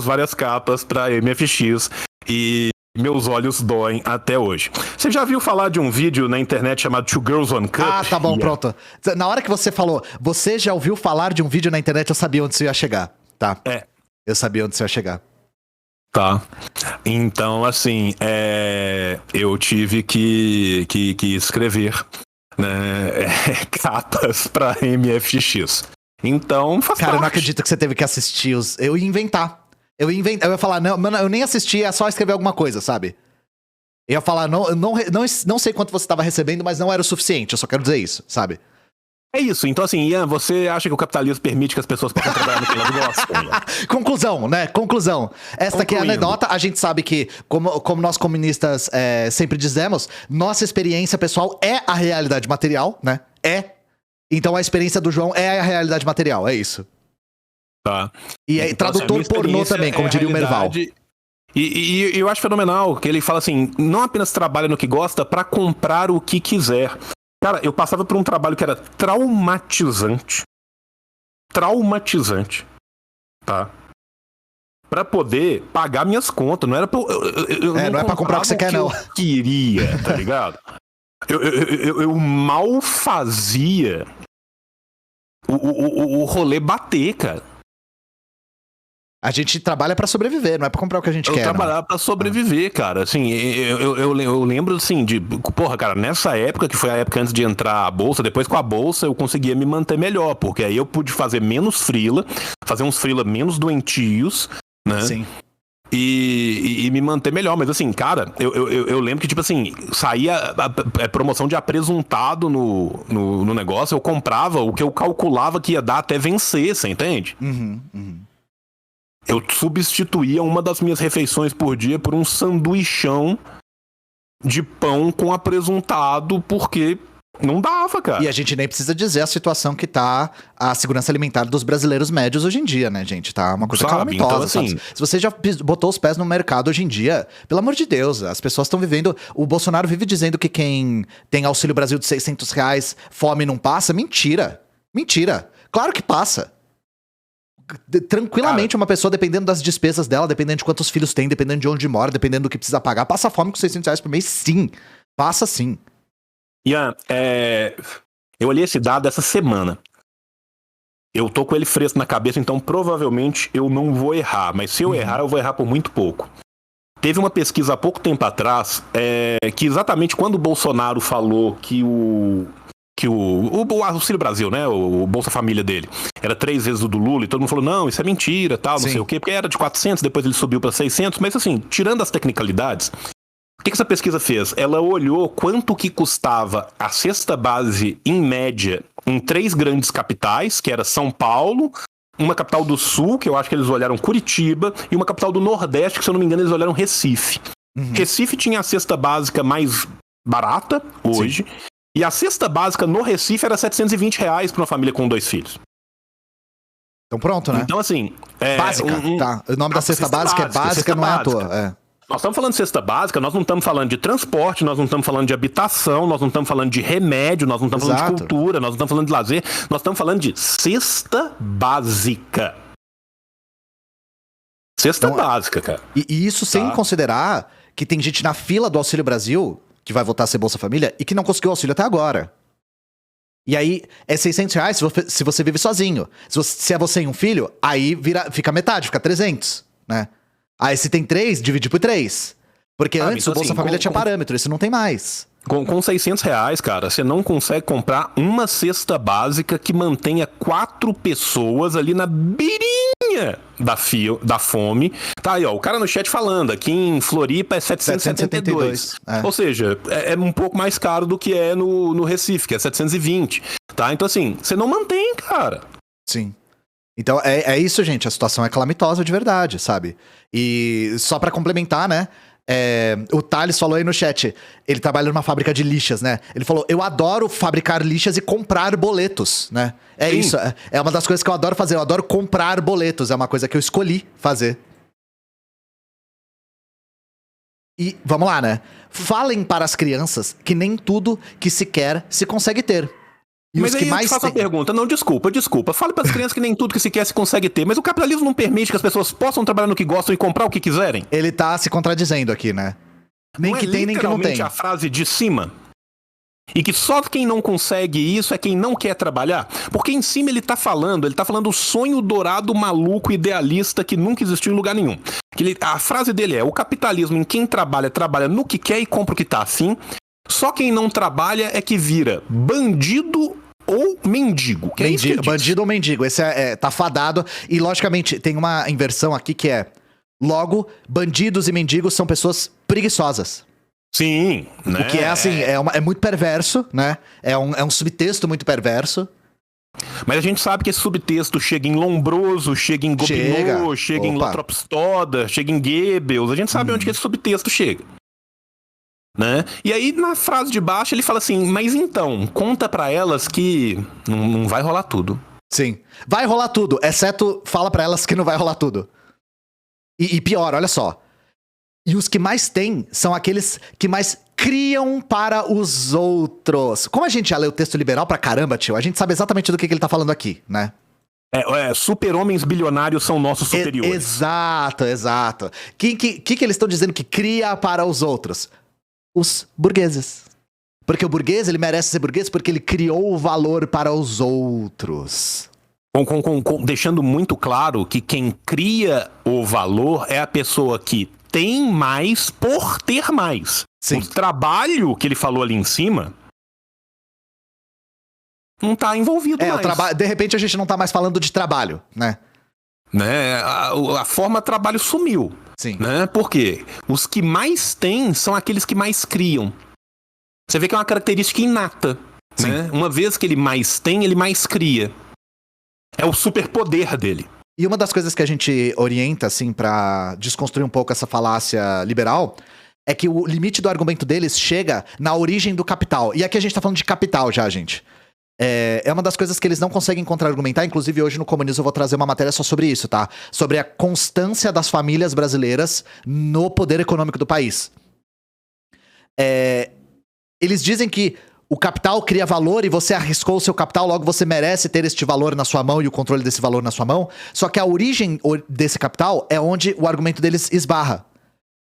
várias capas pra MFX e meus olhos doem até hoje. Você já viu falar de um vídeo na internet chamado Two Girls One Cup? Ah, tá bom, pronto. Na hora que você falou, você já ouviu falar de um vídeo na internet, eu sabia onde você ia chegar, tá? Eu sabia onde você ia chegar. Tá. Então, assim, eu tive que escrever, né, capas pra MFX. Então, faz Cara, parte. eu não acredito que você teve que assistir os... Eu ia inventar. Eu ia falar, não, eu nem assisti, é só escrever alguma coisa, sabe? Eu ia falar, não sei quanto você tava recebendo, mas não era o suficiente, eu só quero dizer isso, sabe? É isso, então assim, Ian, você acha que o capitalismo permite que as pessoas possam trabalhar no que elas gostam? Conclusão, né? Conclusão. Esta aqui é a anedota, a gente sabe que, como nós comunistas sempre dizemos, nossa experiência pessoal é a realidade material, né? Então a experiência do João é a realidade material, é isso. Tá. E então, tradutor assim, pornô também, como diria o Merval. E eu acho fenomenal que ele fala assim, não apenas trabalha no que gosta pra comprar o que quiser. Cara, eu passava por um trabalho que era traumatizante, tá? Pra poder pagar minhas contas, não era pra não é pra comprar o que você quer, não. Eu queria, tá ligado? Eu mal fazia o rolê bater, cara. A gente trabalha pra sobreviver, não é pra comprar o que a gente quer. Eu trabalhava pra sobreviver, cara. Assim, eu lembro, assim, de... Porra, cara, nessa época, que foi a época antes de entrar a bolsa, depois com a bolsa eu conseguia me manter melhor, porque aí eu pude fazer menos freela, fazer uns freela menos doentios, né? Sim. E me manter melhor. Mas assim, cara, eu lembro que, tipo assim, saía a promoção de apresuntado no negócio, eu comprava o que eu calculava que ia dar até vencer, você entende? Eu substituía uma das minhas refeições por dia por um sanduichão de pão com apresuntado, porque não dava, cara. E a gente nem precisa dizer a situação que tá a segurança alimentar dos brasileiros médios hoje em dia, né, gente? Tá uma coisa calamitosa, então, assim... sabe? Se você já botou os pés no mercado hoje em dia, pelo amor de Deus, as pessoas estão vivendo... O Bolsonaro vive dizendo que quem tem Auxílio Brasil de R$600, fome não passa. Mentira. Mentira. Claro que passa. Tranquilamente, uma pessoa, dependendo das despesas dela, dependendo de quantos filhos tem, dependendo de onde mora, dependendo do que precisa pagar, passa fome com R$600 por mês, sim. Passa sim. Ian, eu olhei esse dado essa semana. Eu tô com ele fresco na cabeça, então provavelmente eu não vou errar. Mas se eu errar, eu vou errar por muito pouco. Teve uma pesquisa há pouco tempo atrás, que exatamente quando o Bolsonaro falou que o Auxílio Brasil, né, o Bolsa Família dele, era 3 vezes o do Lula, e todo mundo falou, não, isso é mentira, tal, não sei o quê, porque era de 400, depois ele subiu para 600, mas assim, tirando as tecnicalidades, o que essa pesquisa fez? Ela olhou quanto que custava a cesta base, em média, em 3 grandes capitais, que era São Paulo, uma capital do Sul, que eu acho que eles olharam Curitiba, e uma capital do Nordeste, que se eu não me engano eles olharam Recife. Recife tinha a cesta básica mais barata, hoje, e a cesta básica no Recife era R$720 para uma família com 2 filhos. Então pronto, né? Então assim... básica, tá. O nome da cesta básica é básica, não é à toa. Nós estamos falando de cesta básica, nós não estamos falando de transporte, nós não estamos falando de habitação, nós não estamos falando de remédio, nós não estamos falando de cultura, nós não estamos falando de lazer, nós estamos falando de cesta básica. Cesta básica, cara. E isso sem considerar que tem gente na fila do Auxílio Brasil, que vai voltar a ser Bolsa Família, e que não conseguiu auxílio até agora. E aí, é R$600 se você vive sozinho. Se é você e um filho, aí fica metade, fica 300, né? Aí se tem 3, divide por 3. Porque antes então, o Bolsa Família tinha parâmetro, isso não tem mais. Com R$600, cara, você não consegue comprar uma cesta básica que mantenha 4 pessoas ali na beirinha da fome. Tá aí, ó, o cara no chat falando, aqui em Floripa é 772. Ou seja, é um pouco mais caro do que é no Recife, que é 720. Tá? Então assim, você não mantém, cara. Sim. Então é isso, gente, a situação é calamitosa de verdade, sabe? E só pra complementar, né? O Thales falou aí no chat, ele trabalha numa fábrica de lixas, né? Ele falou, eu adoro fabricar lixas e comprar boletos, né? Sim. Isso, é uma das coisas que eu adoro fazer, eu adoro comprar boletos, é uma coisa que eu escolhi fazer. E vamos lá, né? Falem para as crianças que nem tudo que se quer se consegue ter. E mas os aí que mais eu te faço a pergunta, não, desculpa. Fale para as crianças que nem tudo que se quer se consegue ter, mas o capitalismo não permite que as pessoas possam trabalhar no que gostam e comprar o que quiserem? Ele tá se contradizendo aqui, né? Nem não que tem, nem que não tem. A frase de cima? E que só quem não consegue isso é quem não quer trabalhar? Porque em cima ele tá falando o sonho dourado, maluco, idealista que nunca existiu em lugar nenhum. A frase dele é, o capitalismo em quem trabalha no que quer e compra o que tá afim. Só quem não trabalha é que vira bandido ou mendigo. Que mendigo, bandido ou mendigo. Esse tá fadado. E, logicamente, tem uma inversão aqui que é... Logo, bandidos e mendigos são pessoas preguiçosas. Sim, né? O que é, assim, é muito perverso, né? É um subtexto muito perverso. Mas a gente sabe que esse subtexto chega em Lombroso, chega em Gobineau, chega em Lothrop Stoddard, chega em Goebbels. A gente sabe onde que esse subtexto chega. Né? E aí, na frase de baixo, ele fala assim, mas então, conta pra elas que não vai rolar tudo. Sim. Vai rolar tudo, exceto fala pra elas que não vai rolar tudo. E pior, olha só. E os que mais têm são aqueles que mais criam para os outros. Como a gente já leu o texto liberal pra caramba, tio, a gente sabe exatamente do que ele tá falando aqui, né? Super-homens bilionários são nossos superiores. Exato. Que eles estão dizendo que cria para os outros? Os burgueses. Porque o burguês, ele merece ser burguês porque ele criou o valor para os outros. Deixando muito claro que quem cria o valor é a pessoa que tem mais por ter mais. Sim. O trabalho que ele falou ali em cima não tá envolvido mais. De repente a gente não tá mais falando de trabalho, né? A forma trabalho sumiu. Sim. Né? Por quê? Os que mais têm são aqueles que mais criam. Você vê que é uma característica inata. Né? Uma vez que ele mais tem, ele mais cria. É o superpoder dele. E uma das coisas que a gente orienta, assim, pra desconstruir um pouco essa falácia liberal, é que o limite do argumento deles chega na origem do capital. E aqui a gente tá falando de capital já, gente. É uma das coisas que eles não conseguem contra-argumentar. Inclusive, hoje no Comunismo eu vou trazer uma matéria só sobre isso, tá? Sobre a constância das famílias brasileiras no poder econômico do país. Eles dizem que o capital cria valor e você arriscou o seu capital, logo você merece ter este valor na sua mão e o controle desse valor na sua mão. Só que a origem desse capital é onde o argumento deles esbarra.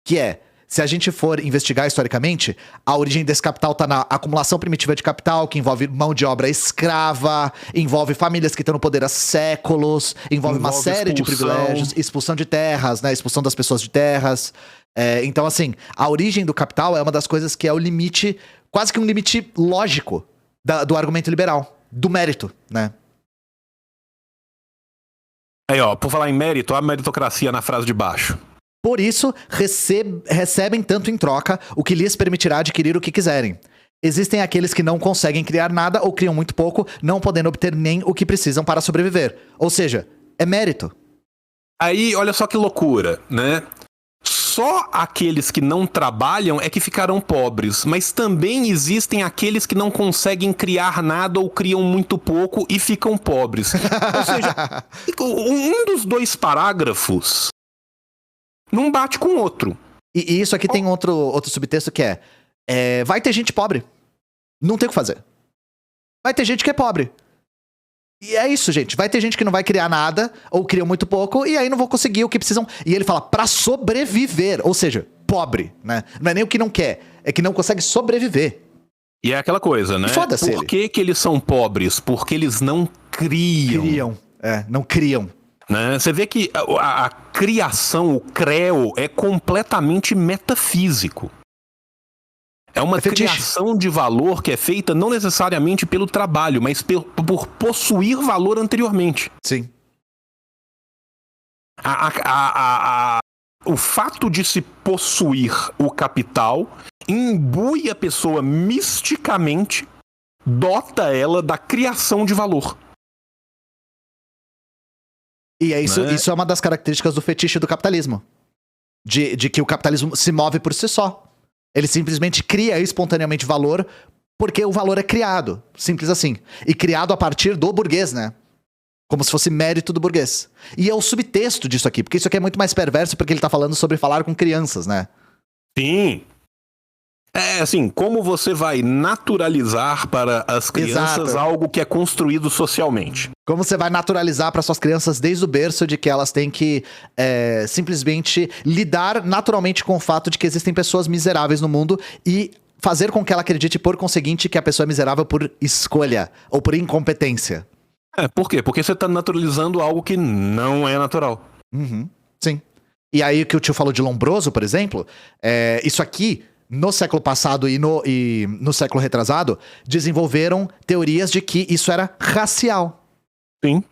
Que é, se a gente for investigar historicamente, a origem desse capital está na acumulação primitiva de capital, que envolve mão de obra escrava, envolve famílias que estão no poder há séculos, envolve uma série de privilégios, expulsão de terras, né, expulsão das pessoas de terras. Então, assim, a origem do capital é uma das coisas que é o limite, quase que um limite lógico do argumento liberal, do mérito, né? Aí, ó, por falar em mérito, a meritocracia na frase de baixo. Por isso, recebem tanto em troca, o que lhes permitirá adquirir o que quiserem. Existem aqueles que não conseguem criar nada ou criam muito pouco, não podendo obter nem o que precisam para sobreviver. Ou seja, é mérito. Aí, olha só que loucura, né? Só aqueles que não trabalham é que ficarão pobres, mas também existem aqueles que não conseguem criar nada ou criam muito pouco e ficam pobres. Ou seja, um dos dois parágrafos não bate com o outro. E isso aqui tem outro subtexto que vai ter gente pobre. Não tem o que fazer. Vai ter gente que é pobre. E é isso, gente. Vai ter gente que não vai criar nada, ou cria muito pouco, e aí não vão conseguir o que precisam. E ele fala, pra sobreviver. Ou seja, pobre, né? Não é nem o que não quer, é que não consegue sobreviver. E é aquela coisa, né? Foda-se Por que eles são pobres? Porque eles não criam. Não criam. Né? Você vê que a criação, o creo, é completamente metafísico. É uma criação de valor que é feita não necessariamente pelo trabalho, mas por possuir valor anteriormente. Sim. O fato de se possuir o capital imbui a pessoa misticamente, dota ela da criação de valor. E é isso, isso é uma das características do fetiche do capitalismo. De que o capitalismo se move por si só. Ele simplesmente cria espontaneamente valor porque o valor é criado. Simples assim. E criado a partir do burguês, né? Como se fosse mérito do burguês. E é o subtexto disso aqui, porque isso aqui é muito mais perverso porque ele tá falando sobre falar com crianças, né? Sim. É assim, como você vai naturalizar para as crianças algo que é construído socialmente? Como você vai naturalizar para suas crianças desde o berço de que elas têm que simplesmente lidar naturalmente com o fato de que existem pessoas miseráveis no mundo e fazer com que ela acredite, por conseguinte, que a pessoa é miserável por escolha ou por incompetência. Por quê? Porque você tá naturalizando algo que não é natural. Uhum, sim. E aí o que o tio falou de Lombroso, por exemplo, isso aqui... No século passado e no século retrasado, desenvolveram teorias de que isso era racial. Sim.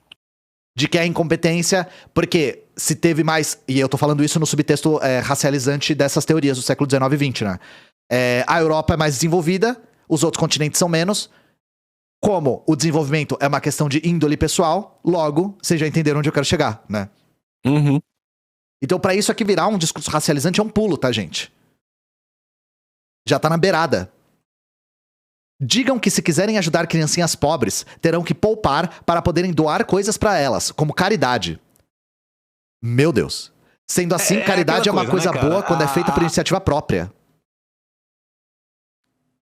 De que a incompetência... Porque se teve mais... E eu tô falando isso no subtexto racializante dessas teorias do século XIX e XX, né? A Europa é mais desenvolvida, os outros continentes são menos. Como o desenvolvimento é uma questão de índole pessoal, logo, vocês já entenderam onde eu quero chegar, né? Uhum. Então, pra isso aqui virar um discurso racializante é um pulo, tá, gente? Já tá na beirada. Digam que se quiserem ajudar criancinhas pobres, terão que poupar para poderem doar coisas pra elas, como caridade. Meu Deus. Sendo assim, caridade é uma coisa né, boa quando é feita por iniciativa própria.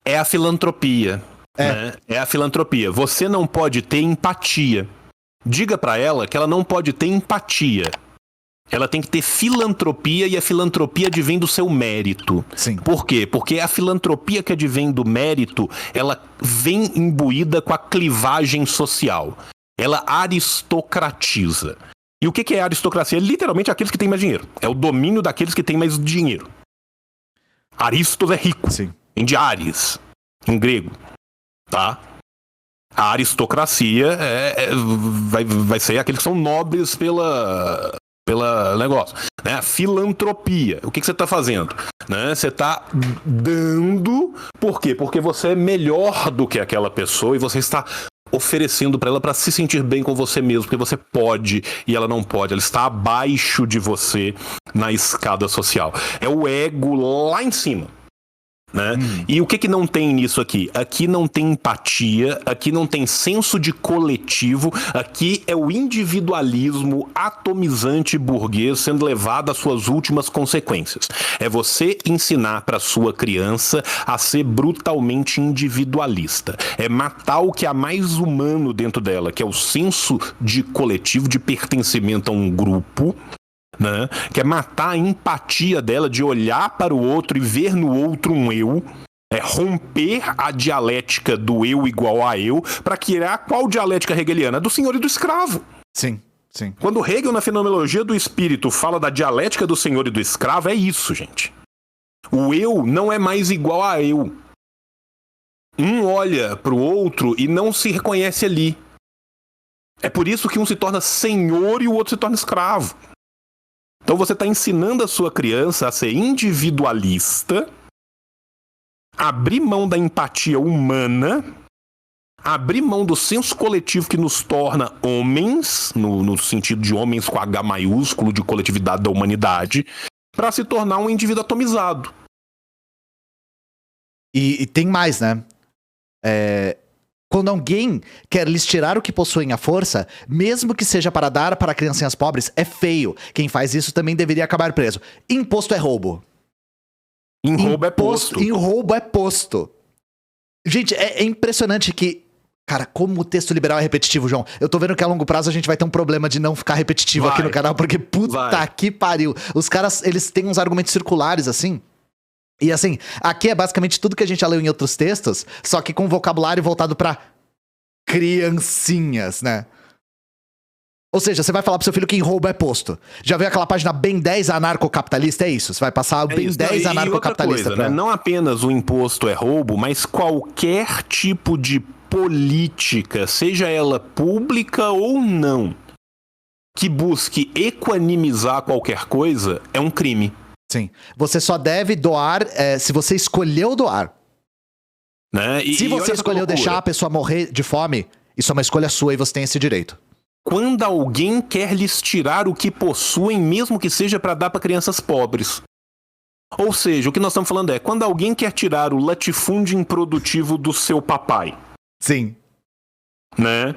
É a filantropia. Né? É a filantropia. Você não pode ter empatia. Diga pra ela que ela não pode ter empatia. Ela tem que ter filantropia e a filantropia advém do seu mérito. Sim. Por quê? Porque a filantropia que advém do mérito, ela vem imbuída com a clivagem social. Ela aristocratiza. E o que é aristocracia? É literalmente aqueles que têm mais dinheiro. É o domínio daqueles que têm mais dinheiro. Aristos é rico. Sim. Vem de Ares, em grego. Tá? A aristocracia vai ser aqueles que são nobres pela negócio, né? A filantropia, o que você está fazendo? Né? Você está dando, por quê? Porque você é melhor do que aquela pessoa e você está oferecendo para ela para se sentir bem com você mesmo, porque você pode e ela não pode, ela está abaixo de você na escada social. É o ego lá em cima. Né? E o que não tem nisso aqui? Aqui não tem empatia, aqui não tem senso de coletivo, aqui é o individualismo atomizante burguês sendo levado às suas últimas consequências. É você ensinar para sua criança a ser brutalmente individualista. É matar o que há mais humano dentro dela, que é o senso de coletivo, de pertencimento a um grupo, né? Que é matar a empatia dela de olhar para o outro e ver no outro um eu, romper a dialética do eu igual a eu, para criar qual dialética hegeliana? Do senhor e do escravo. Sim, sim. Quando Hegel, na Fenomenologia do Espírito, fala da dialética do senhor e do escravo, é isso, gente. O eu não é mais igual a eu. Um olha para o outro e não se reconhece ali. É por isso que um se torna senhor e o outro se torna escravo. Então você está ensinando a sua criança a ser individualista, abrir mão da empatia humana, abrir mão do senso coletivo que nos torna homens, no sentido de homens com H maiúsculo, de coletividade da humanidade, para se tornar um indivíduo atomizado. E tem mais, né? Quando alguém quer lhes tirar o que possuem à força, mesmo que seja para dar para criancinhas pobres, é feio. Quem faz isso também deveria acabar preso. Imposto é roubo. Em roubo é posto. Em roubo é posto. Gente, é impressionante que... Cara, como o texto liberal é repetitivo, João. Eu tô vendo que a longo prazo a gente vai ter um problema de não ficar repetitivo aqui no canal, porque puta que pariu. Os caras, eles têm uns argumentos circulares, assim... E assim, aqui é basicamente tudo que a gente já leu em outros textos, só que com vocabulário voltado pra criancinhas, né? Ou seja, você vai falar pro seu filho que em roubo é posto. Já viu aquela página Ben 10 anarcocapitalista? É isso, você vai passar o Ben 10 anarcocapitalista. Né? Não apenas o imposto é roubo, mas qualquer tipo de política, seja ela pública ou não, que busque equanimizar qualquer coisa, é um crime. Sim. Você só deve doar se você escolheu doar. Né? Se você escolheu deixar a pessoa morrer de fome, isso é uma escolha sua e você tem esse direito. Quando alguém quer lhes tirar o que possuem, mesmo que seja para dar para crianças pobres. Ou seja, o que nós estamos falando é, quando alguém quer tirar o latifúndio improdutivo do seu papai. Sim. Né?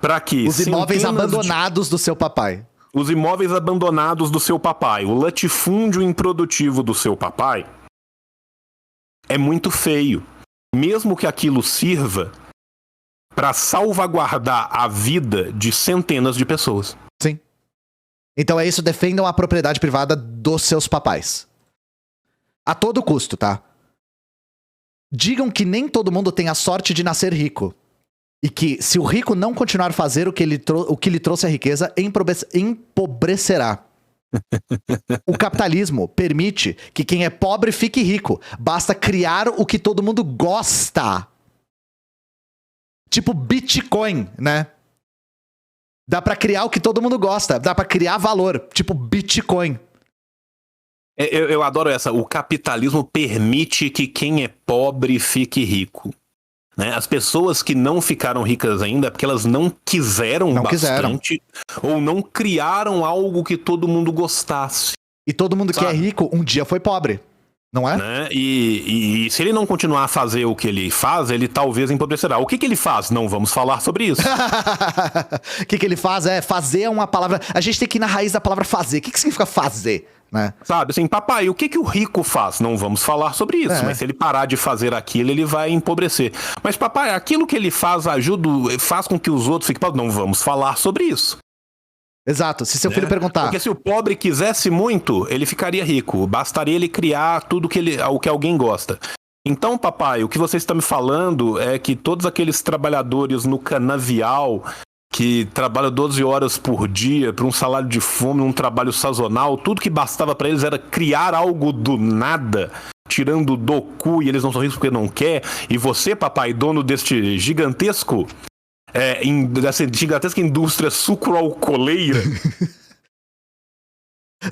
Para que os imóveis abandonados do seu papai. Os imóveis abandonados do seu papai, o latifúndio improdutivo do seu papai, é muito feio. Mesmo que aquilo sirva para salvaguardar a vida de centenas de pessoas. Sim. Então é isso, defendam a propriedade privada dos seus papais. A todo custo, tá? Digam que nem todo mundo tem a sorte de nascer rico. E que, se o rico não continuar a fazer o que lhe trouxe a riqueza, empobrecerá. O capitalismo permite que quem é pobre fique rico. Basta criar o que todo mundo gosta. Tipo Bitcoin, né? Dá pra criar o que todo mundo gosta. Dá pra criar valor. Tipo Bitcoin. Eu adoro essa. O capitalismo permite que quem é pobre fique rico. Né? As pessoas que não ficaram ricas ainda é porque elas não quiseram bastante ou não criaram algo que todo mundo gostasse. E todo mundo que é rico um dia foi pobre, não é? Né? E se ele não continuar a fazer o que ele faz, ele talvez empobrecerá. O que ele faz? Não vamos falar sobre isso. O que ele faz fazer uma palavra... A gente tem que ir na raiz da palavra fazer. O que significa fazer? Né? Sabe, assim, papai, o que o rico faz? Não vamos falar sobre isso, mas se ele parar de fazer aquilo, ele vai empobrecer. Mas papai, aquilo que ele faz faz com que os outros fiquem pobres? Não vamos falar sobre isso. Exato, se seu filho perguntar... Porque se o pobre quisesse muito, ele ficaria rico. Bastaria ele criar tudo o que alguém gosta. Então, papai, o que você está me falando é que todos aqueles trabalhadores no canavial... que trabalham 12 horas por dia para um salário de fome, um trabalho sazonal, tudo que bastava para eles era criar algo do nada, tirando do cu, e eles não são ricos porque não quer, e você, papai, dono deste gigantesco, dessa gigantesca indústria sucroalcooleira,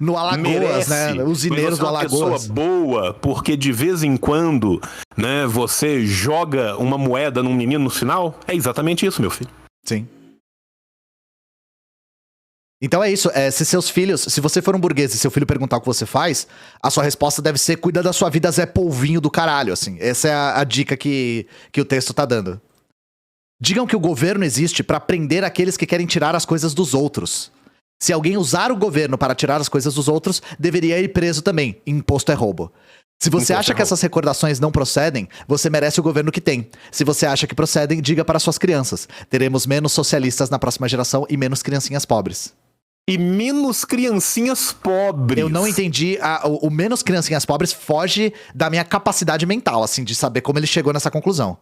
no Alagoas, né? Usineiros do Alagoas. Pessoa boa, porque de vez em quando, né, você joga uma moeda num menino no sinal, é exatamente isso, meu filho. Sim. Então é isso, se seus filhos, se você for um burguês e seu filho perguntar o que você faz, a sua resposta deve ser: cuida da sua vida, Zé Polvinho do caralho, assim. Essa é a dica que o texto tá dando. Digam que o governo existe pra prender aqueles que querem tirar as coisas dos outros. Se alguém usar o governo para tirar as coisas dos outros, deveria ir preso também. Imposto é roubo. Se você acha que essas recordações não procedem, você merece o governo que tem. Se você acha que procedem, diga para suas crianças. Teremos menos socialistas na próxima geração e menos criancinhas pobres. E menos criancinhas pobres. Eu não entendi. O menos criancinhas pobres foge da minha capacidade mental, assim, de saber como ele chegou nessa conclusão.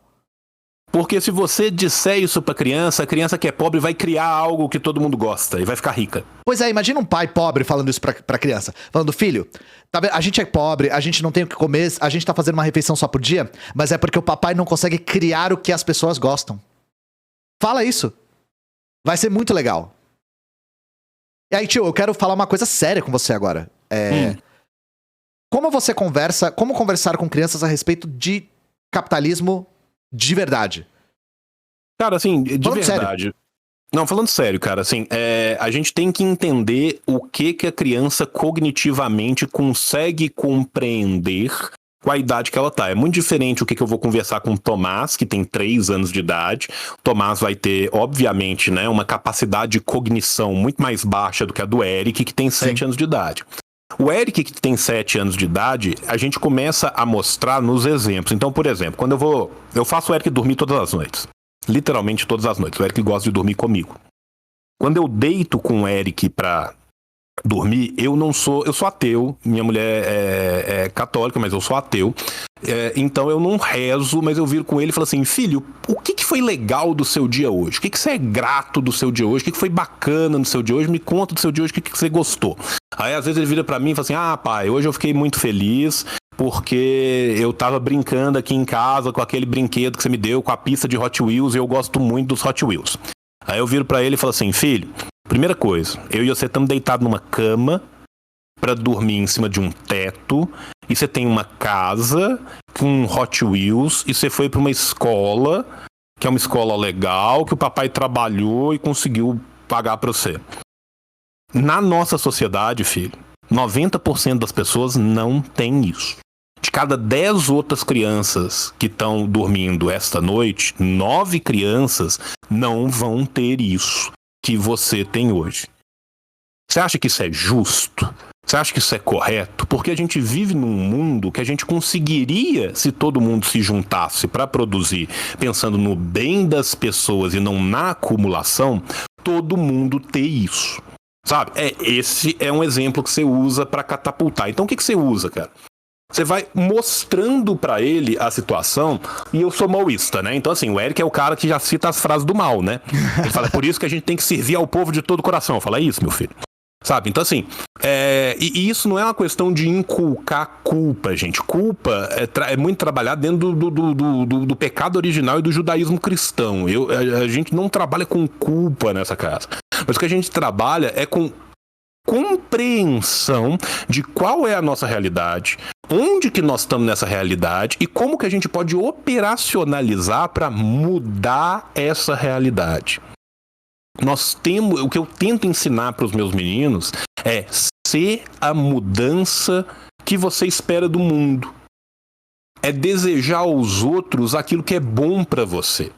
Porque se você disser isso pra criança, a criança que é pobre vai criar algo que todo mundo gosta e vai ficar rica. Pois é, imagina um pai pobre falando isso pra criança. Falando: filho, tá vendo? A gente é pobre, a gente não tem o que comer, a gente tá fazendo uma refeição só por dia, mas é porque o papai não consegue criar o que as pessoas gostam. Fala isso. Vai ser muito legal. E aí, tio, eu quero falar uma coisa séria com você agora. Como conversar com crianças a respeito de capitalismo de verdade? Cara, assim, de Falando verdade. sério. Não, falando sério, cara, assim, a gente tem que entender o que a criança cognitivamente consegue compreender com a idade que ela tá. É muito diferente o que eu vou conversar com o Tomás, que tem 3 anos de idade. O Tomás vai ter, obviamente, né, uma capacidade de cognição muito mais baixa do que a do Eric, que tem 7 anos de idade. O Eric, que tem 7 anos de idade, a gente começa a mostrar nos exemplos. Então, por exemplo, quando eu faço o Eric dormir todas as noites. Literalmente todas as noites. O Eric gosta de dormir comigo. Quando eu deito com o Eric pra dormir, eu sou ateu. Minha mulher é católica, mas eu sou ateu. Então eu não rezo, mas eu viro com ele e falo assim: filho, o que foi legal do seu dia hoje? O que você é grato do seu dia hoje? O que foi bacana no seu dia hoje? Me conta do seu dia hoje, o que você gostou. Aí às vezes ele vira pra mim e fala assim: ah, pai, hoje eu fiquei muito feliz porque eu tava brincando aqui em casa com aquele brinquedo que você me deu, com a pista de Hot Wheels, e eu gosto muito dos Hot Wheels. Aí eu viro pra ele e falo assim: filho, primeira coisa, eu e você estamos deitados numa cama pra dormir em cima de um teto, e você tem uma casa com Hot Wheels, e você foi pra uma escola, que é uma escola legal, que o papai trabalhou e conseguiu pagar pra você. Na nossa sociedade, filho, 90% das pessoas não tem isso. De cada 10 outras crianças que estão dormindo esta noite, 9 crianças não vão ter isso que você tem hoje. Você acha que isso é justo? Você acha que isso é correto? Porque a gente vive num mundo que a gente conseguiria, se todo mundo se juntasse para produzir, pensando no bem das pessoas e não na acumulação, todo mundo ter isso. Sabe? Esse é um exemplo que você usa para catapultar. Então o que você usa, cara? Você vai mostrando pra ele a situação, e eu sou maoísta, né? Então, assim, o Eric é o cara que já cita as frases do mal, né? Ele fala: por isso que a gente tem que servir ao povo de todo o coração. Eu falo: é isso, meu filho. Sabe? Então, assim, e isso não é uma questão de inculcar culpa, gente. Culpa é muito trabalhar dentro do pecado original e do judaísmo cristão. A gente não trabalha com culpa nessa casa. Mas o que a gente trabalha é com compreensão de qual é a nossa realidade, onde que nós estamos nessa realidade e como que a gente pode operacionalizar para mudar essa realidade. O que eu tento ensinar para os meus meninos é ser a mudança que você espera do mundo. É desejar aos outros aquilo que é bom para você.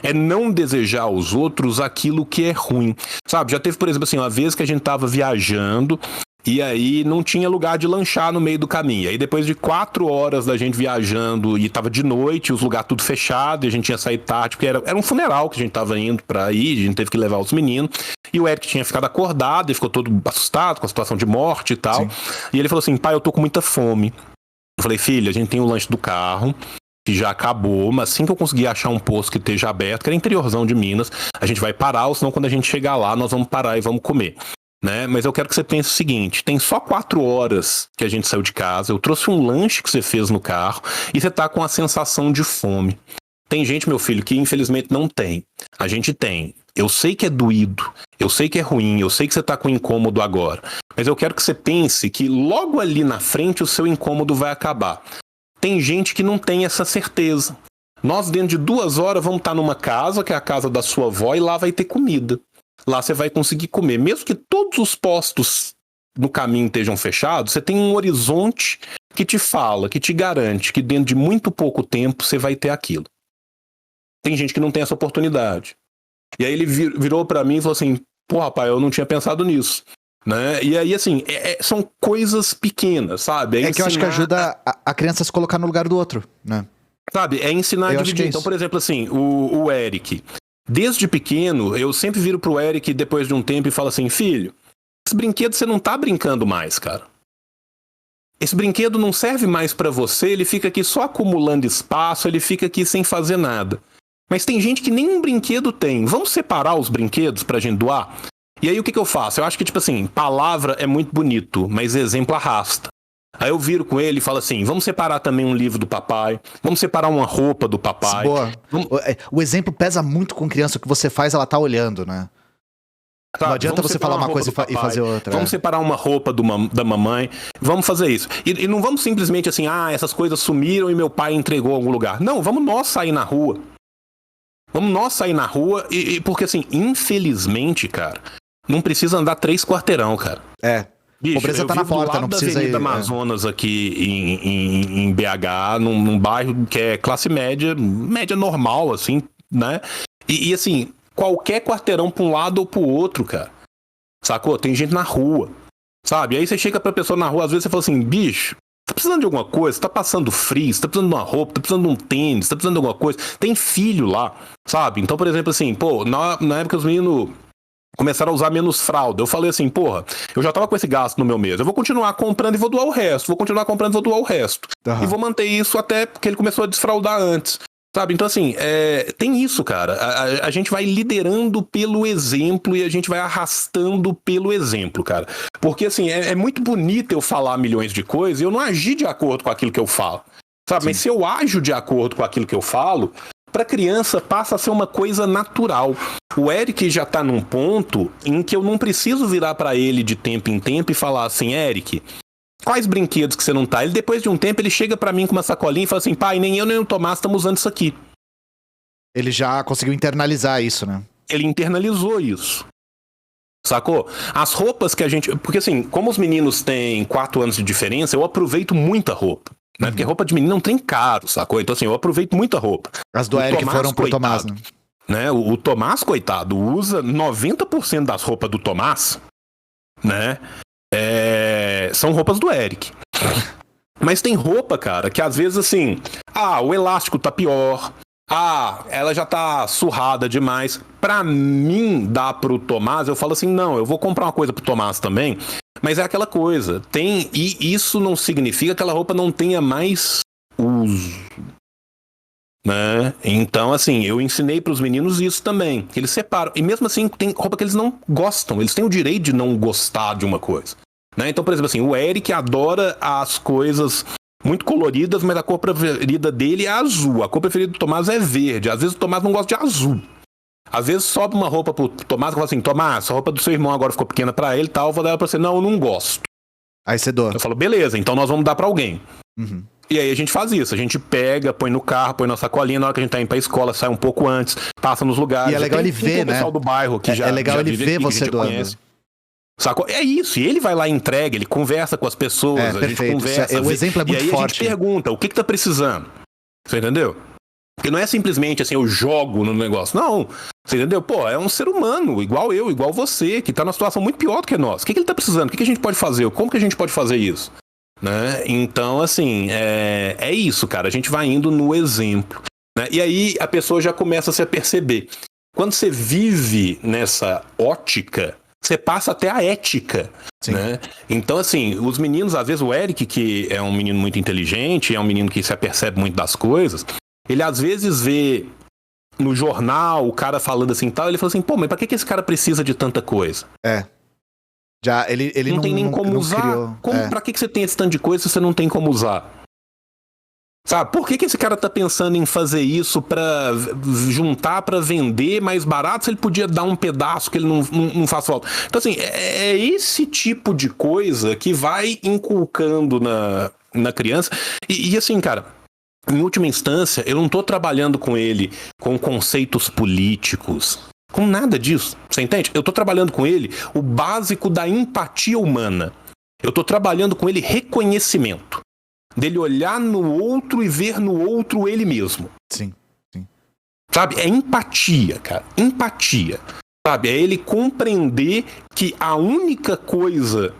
É não desejar aos outros aquilo que é ruim. Sabe, já teve, por exemplo, assim, uma vez que a gente tava viajando e aí não tinha lugar de lanchar no meio do caminho. Aí depois de 4 horas da gente viajando e tava de noite, os lugares tudo fechado, e a gente tinha saído tarde, porque era um funeral que a gente tava indo pra ir, a gente teve que levar os meninos. E o Eric tinha ficado acordado e ficou todo assustado com a situação de morte e tal. Sim. E ele falou assim: pai, eu tô com muita fome. Eu falei: filho, a gente tem o lanche do carro, que já acabou, mas assim que eu conseguir achar um posto que esteja aberto, que era interiorzão de Minas, a gente vai parar, ou senão quando a gente chegar lá, nós vamos parar e vamos comer. Né? Mas eu quero que você pense o seguinte: tem só 4 horas que a gente saiu de casa, eu trouxe um lanche que você fez no carro, e você tá com a sensação de fome. Tem gente, meu filho, que infelizmente não tem. A gente tem. Eu sei que é doído, eu sei que é ruim, eu sei que você tá com incômodo agora, mas eu quero que você pense que logo ali na frente o seu incômodo vai acabar. Tem gente que não tem essa certeza. Nós, dentro de 2 horas, vamos estar numa casa, que é a casa da sua avó, e lá vai ter comida. lá você vai conseguir comer. Mesmo que todos os postos no caminho estejam fechados, você tem um horizonte que te fala, que te garante que dentro de muito pouco tempo você vai ter aquilo. Tem gente que não tem essa oportunidade. E aí ele virou pra mim e falou assim, pô, rapaz, eu não tinha pensado nisso. Né? E aí, assim, são coisas pequenas, sabe? Que eu acho que ajuda a criança a se colocar no lugar do outro, né? Sabe? É ensinar a dividir. Então, por exemplo, assim, o Eric, desde pequeno, eu sempre viro pro Eric depois de um tempo e falo assim, filho, esse brinquedo você não tá brincando mais, cara. Esse brinquedo não serve mais pra você, ele fica aqui só acumulando espaço, ele fica aqui sem fazer nada. Mas tem gente que nem um brinquedo tem. Vamos separar os brinquedos pra gente doar? E aí o que eu faço? Eu acho que, tipo assim, palavra é muito bonito, mas exemplo arrasta. Aí eu viro com ele e falo assim, vamos separar também um livro do papai, vamos separar uma roupa do papai. Boa. O exemplo pesa muito com criança, o que você faz, ela tá olhando, né? Tá, não adianta você falar uma coisa e fazer outra. Vamos separar uma roupa da mamãe, vamos fazer isso. E não vamos simplesmente assim, essas coisas sumiram e meu pai entregou em algum lugar. Não, vamos nós sair na rua. Vamos nós sair na rua, porque assim, infelizmente, cara, não precisa andar 3 quarteirão, cara. Bicho, pobreza tá na porta, não precisa ir. Eu vivo do lado da Avenida Amazonas aqui em BH, num bairro que é classe média normal, assim, né? E assim, qualquer quarteirão pra um lado ou pro outro, cara. Sacou? Tem gente na rua, sabe? Aí você chega pra pessoa na rua, às vezes você fala assim, bicho, tá precisando de alguma coisa? Tá passando frio? Você tá precisando de uma roupa? Tá precisando de um tênis? Tá precisando de alguma coisa? Tem filho lá, sabe? Então, por exemplo, assim, pô, na época os meninos começaram a usar menos fralda. Eu falei assim, porra, eu já tava com esse gasto no meu mês. Eu vou continuar comprando e vou doar o resto. Vou continuar comprando e vou doar o resto. E vou manter isso até porque ele começou a desfraldar antes. Sabe? Então, assim, tem isso, cara. A gente vai liderando pelo exemplo e a gente vai arrastando pelo exemplo, cara. Porque, assim, é muito bonito eu falar milhões de coisas e eu não agir de acordo com aquilo que eu falo. Sabe? Sim. Mas se eu ajo de acordo com aquilo que eu falo, pra criança passa a ser uma coisa natural. O Eric já tá num ponto em que eu não preciso virar pra ele de tempo em tempo e falar assim, Eric, quais brinquedos que você não tá? Ele, depois de um tempo, ele chega pra mim com uma sacolinha e fala assim, pai, nem eu nem o Tomás estamos usando isso aqui. Ele já conseguiu internalizar isso, né? Ele internalizou isso. Sacou? As roupas que a gente... Porque assim, como os meninos têm 4 anos de diferença, eu aproveito muita roupa. Né? Porque roupa de menino não tem caro, sacou? Então assim, eu aproveito muita roupa. As do Eric foram pro Tomás, né? O Tomás, coitado, usa 90% das roupas do Tomás, né? São roupas do Eric. Mas tem roupa, cara, que às vezes assim, o elástico tá pior, ela já tá surrada demais. Pra mim, dar pro Tomás, eu falo assim, não, eu vou comprar uma coisa pro Tomás também. Mas é aquela coisa, e isso não significa que aquela roupa não tenha mais uso, né? Então, assim, eu ensinei pros meninos isso também, que eles separam. E mesmo assim, tem roupa que eles não gostam, eles têm o direito de não gostar de uma coisa, né? Então, por exemplo, assim, o Eric adora as coisas muito coloridas, mas a cor preferida dele é azul. A cor preferida do Tomás é verde. Às vezes o Tomás não gosta de azul. Às vezes sobe uma roupa pro Tomás e fala assim, Tomás, a roupa do seu irmão agora ficou pequena pra ele e tal, eu vou dar ela pra você. Não, eu não gosto. Aí você doa. Eu falo, beleza, então nós vamos dar pra alguém. Uhum. E aí a gente faz isso, a gente pega, põe no carro, põe na sacolinha, na hora que a gente tá indo pra escola, sai um pouco antes, passa nos lugares. E é legal ele ver, né? O pessoal do bairro que é legal ele ver você doando. Sacou? É isso, e ele vai lá e entrega, ele conversa com as pessoas, a gente conversa. O exemplo é muito forte. E aí a gente pergunta, o que tá precisando? Você entendeu? Porque não é simplesmente assim, eu jogo no negócio. Não, você entendeu? Pô, é um ser humano, igual eu, igual você, que tá numa situação muito pior do que nós. O que ele tá precisando? O que a gente pode fazer? Como que a gente pode fazer isso? Né? Então, assim, é isso, cara. A gente vai indo no exemplo. Né? E aí a pessoa já começa a se perceber. Quando você vive nessa ótica, você passa até a ética. Né? Então, assim, os meninos, às vezes o Eric, que é um menino muito inteligente, é um menino que se apercebe muito das coisas, ele às vezes vê no jornal o cara falando assim tal, ele fala assim, pô, mas pra que esse cara precisa de tanta coisa? Já, ele não tem nem como usar. Criou. Pra que você tem esse tanto de coisa se você não tem como usar? Sabe, por que esse cara tá pensando em fazer isso pra juntar pra vender mais barato se ele podia dar um pedaço que ele não faz falta? Então, assim, é esse tipo de coisa que vai inculcando na criança. E assim, cara, em última instância, eu não tô trabalhando com ele com conceitos políticos, com nada disso, você entende? Eu tô trabalhando com ele o básico da empatia humana. Eu tô trabalhando com ele reconhecimento. Dele olhar no outro e ver no outro ele mesmo. Sim. Sabe? É empatia, cara. Empatia. Sabe? É ele compreender que a única coisa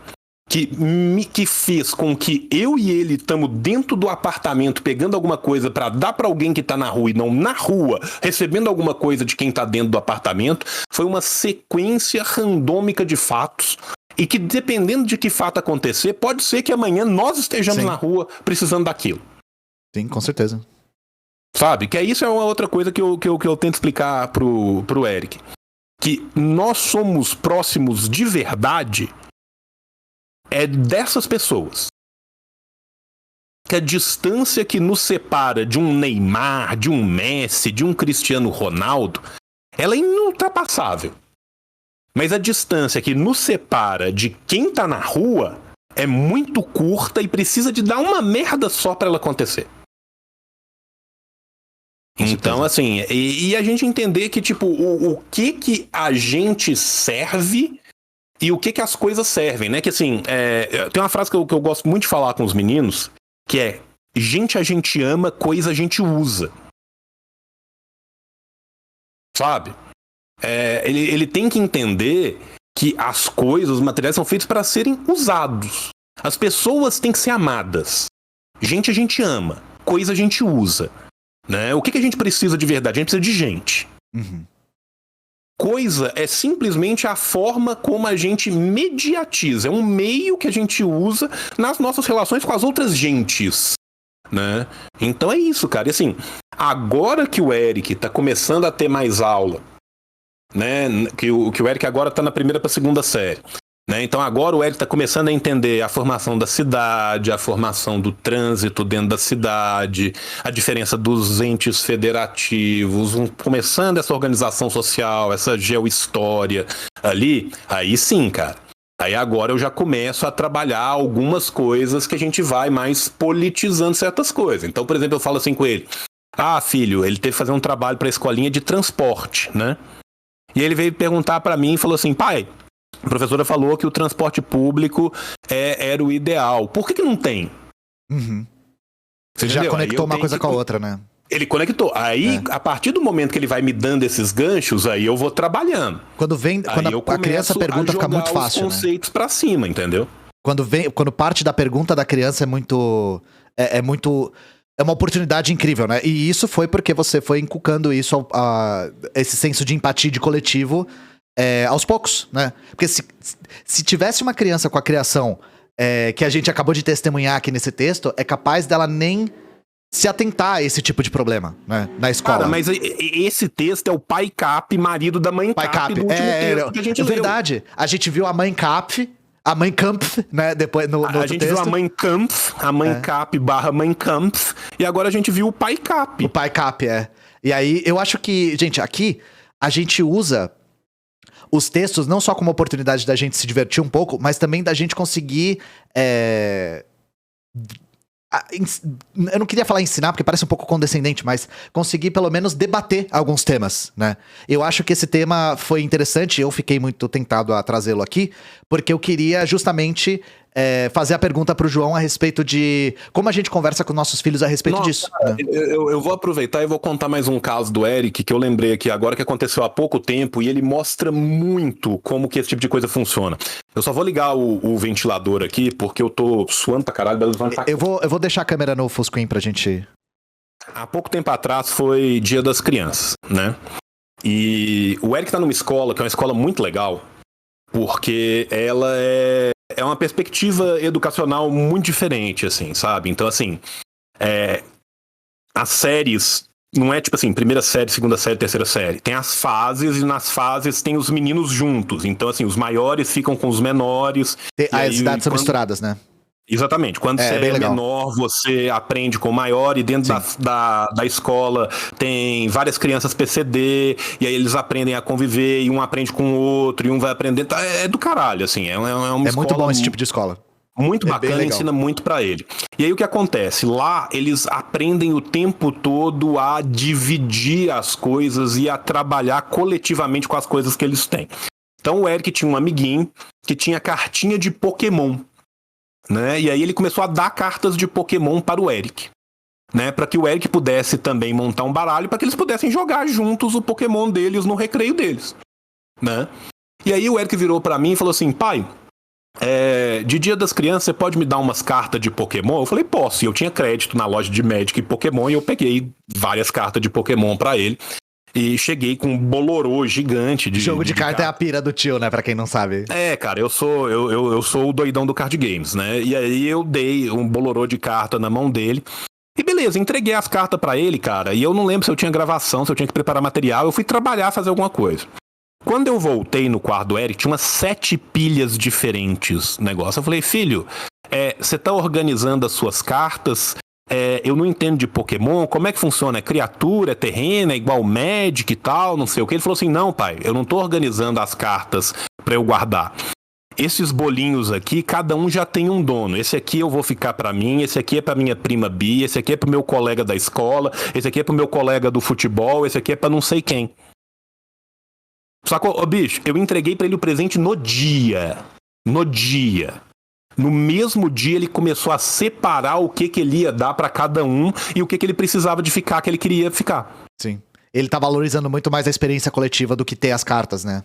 que fez com que eu e ele estamos dentro do apartamento pegando alguma coisa para dar para alguém que tá na rua e não na rua, recebendo alguma coisa de quem tá dentro do apartamento, foi uma sequência randômica de fatos e que, dependendo de que fato acontecer, pode ser que amanhã nós estejamos na rua precisando daquilo. Sim, com certeza. Sabe? Que isso é uma outra coisa que eu tento explicar pro Eric. Que nós somos próximos de verdade é dessas pessoas. Que a distância que nos separa de um Neymar, de um Messi, de um Cristiano Ronaldo, ela é inultrapassável. Mas a distância que nos separa de quem tá na rua é muito curta e precisa de dar uma merda só pra ela acontecer. Então, assim, e a gente entender que, tipo, o que a gente serve e o que as coisas servem, né? Que, assim, tem uma frase que eu gosto muito de falar com os meninos, que é: gente a gente ama, coisa a gente usa. Sabe? Ele tem que entender que as coisas, os materiais são feitos para serem usados. As pessoas têm que ser amadas. Gente a gente ama, coisa a gente usa. Né? O que a gente precisa de verdade? A gente precisa de gente. Uhum. Coisa é simplesmente a forma como a gente mediatiza. É um meio que a gente usa nas nossas relações com as outras gentes. Né? Então é isso, cara. E assim, agora que o Eric tá começando a ter mais aula, né? Que o Eric agora tá na primeira para segunda série. Né? Então agora o Eric está começando a entender a formação da cidade, a formação do trânsito dentro da cidade, a diferença dos entes federativos, começando essa organização social, essa geohistória ali, aí sim, cara. Aí agora eu já começo a trabalhar algumas coisas que a gente vai mais politizando certas coisas. Então, por exemplo, eu falo assim com ele: ah, filho, ele teve que fazer um trabalho para a escolinha de transporte, né? E ele veio perguntar para mim e falou assim: pai, a professora falou que o transporte público era o ideal. Por que não tem? Uhum. Você já conectou uma coisa com a outra, né? Ele conectou. Aí, a partir do momento que ele vai me dando esses ganchos, aí eu vou trabalhando. Quando a criança pergunta, fica muito fácil, né? Os conceitos pra cima, entendeu? Quando parte da pergunta da criança é muito... É uma oportunidade incrível, né? E isso foi porque você foi inculcando isso, esse senso de empatia de coletivo aos poucos, né? Porque se tivesse uma criança com a criação que a gente acabou de testemunhar aqui nesse texto, é capaz dela nem se atentar a esse tipo de problema, né? Na escola. Cara, mas esse texto é o pai Cap, marido da mãe Cap do último texto que a gente leu. Verdade. A gente viu a mãe Cap... A Mãe Kampf, né? Depois no a gente texto. Viu a Mãe Kampf, a Mãe Cap / Mãe Kampf, e agora a gente viu o Pai Cap. O Pai Cap, E aí, eu acho que, gente, aqui a gente usa os textos não só como oportunidade da gente se divertir um pouco, mas também da gente conseguir... Eu não queria falar ensinar, porque parece um pouco condescendente, mas conseguir pelo menos debater alguns temas, né? Eu acho que esse tema foi interessante, eu fiquei muito tentado a trazê-lo aqui, porque eu queria justamente fazer a pergunta pro João a respeito de como a gente conversa com nossos filhos a respeito disso. Cara, né? eu vou aproveitar e vou contar mais um caso do Eric, que eu lembrei aqui agora, que aconteceu há pouco tempo, e ele mostra muito como que esse tipo de coisa funciona. Eu só vou ligar o ventilador aqui, porque eu tô suando pra caralho. Eu vou deixar a câmera no full screen pra gente... Há pouco tempo atrás foi Dia das Crianças, né? E o Eric tá numa escola, que é uma escola muito legal, porque ela é uma perspectiva educacional muito diferente, assim, sabe? Então, assim, as séries não é tipo assim, primeira série, segunda série, terceira série. Tem as fases, e nas fases tem os meninos juntos. Então, assim, os maiores ficam com os menores. As idades são misturadas, né? Exatamente. Quando você é menor, você aprende com o maior, e dentro da escola tem várias crianças PCD, e aí eles aprendem a conviver, e um aprende com o outro, e um vai aprender. É do caralho, assim. É uma escola muito bom esse tipo de escola. Muito bacana, ensina muito pra ele. E aí o que acontece? Lá eles aprendem o tempo todo a dividir as coisas e a trabalhar coletivamente com as coisas que eles têm. Então o Eric tinha um amiguinho que tinha cartinha de Pokémon, né? E aí ele começou a dar cartas de Pokémon para o Eric, né? Para que o Eric pudesse também montar um baralho, para que eles pudessem jogar juntos o Pokémon deles no recreio deles, né? E aí o Eric virou para mim e falou assim: pai, de Dia das Crianças, você pode me dar umas cartas de Pokémon? Eu falei, posso. E eu tinha crédito na loja de Magic e Pokémon, e eu peguei várias cartas de Pokémon pra ele. E cheguei com um bolorô gigante de jogo de carta é a pira do tio, né? Pra quem não sabe. Cara, eu sou o doidão do card games, né? E aí eu dei um bolorô de carta na mão dele. E beleza, entreguei as cartas pra ele, cara. E eu não lembro se eu tinha gravação, se eu tinha que preparar material. Eu fui trabalhar, fazer alguma coisa. Quando eu voltei no quarto do Eric, tinha umas 7 pilhas diferentes no negócio. Eu falei, filho, você tá organizando as suas cartas? Eu não entendo de Pokémon, como é que funciona? É criatura, é terreno, é igual Magic e tal, não sei o que. Ele falou assim, não, pai, eu não tô organizando as cartas pra eu guardar. Esses bolinhos aqui, cada um já tem um dono. Esse aqui eu vou ficar pra mim, esse aqui é pra minha prima Bia, esse aqui é pro meu colega da escola, esse aqui é pro meu colega do futebol, esse aqui é pra não sei quem. Sacou? Ô, bicho, eu entreguei pra ele o presente no dia. No dia. No mesmo dia ele começou a separar o que ele ia dar pra cada um e o que ele precisava de ficar, que ele queria ficar. Sim. Ele tá valorizando muito mais a experiência coletiva do que ter as cartas, né?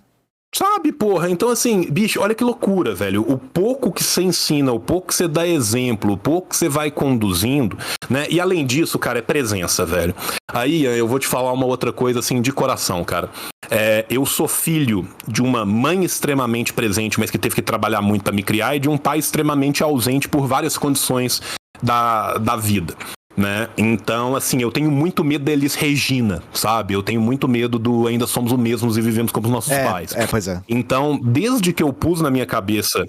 Sabe, porra? Então, assim, bicho, olha que loucura, velho. O pouco que você ensina, o pouco que você dá exemplo, o pouco que você vai conduzindo, né? E além disso, cara, é presença, velho. Aí eu vou te falar uma outra coisa, assim, de coração, cara. Eu sou filho de uma mãe extremamente presente, mas que teve que trabalhar muito pra me criar, e de um pai extremamente ausente por várias condições da vida. Né? Então, assim, eu tenho muito medo da Elis Regina, sabe? Eu tenho muito medo do ainda somos os mesmos e vivemos como os nossos pais. Pois é. Então, desde que eu pus na minha cabeça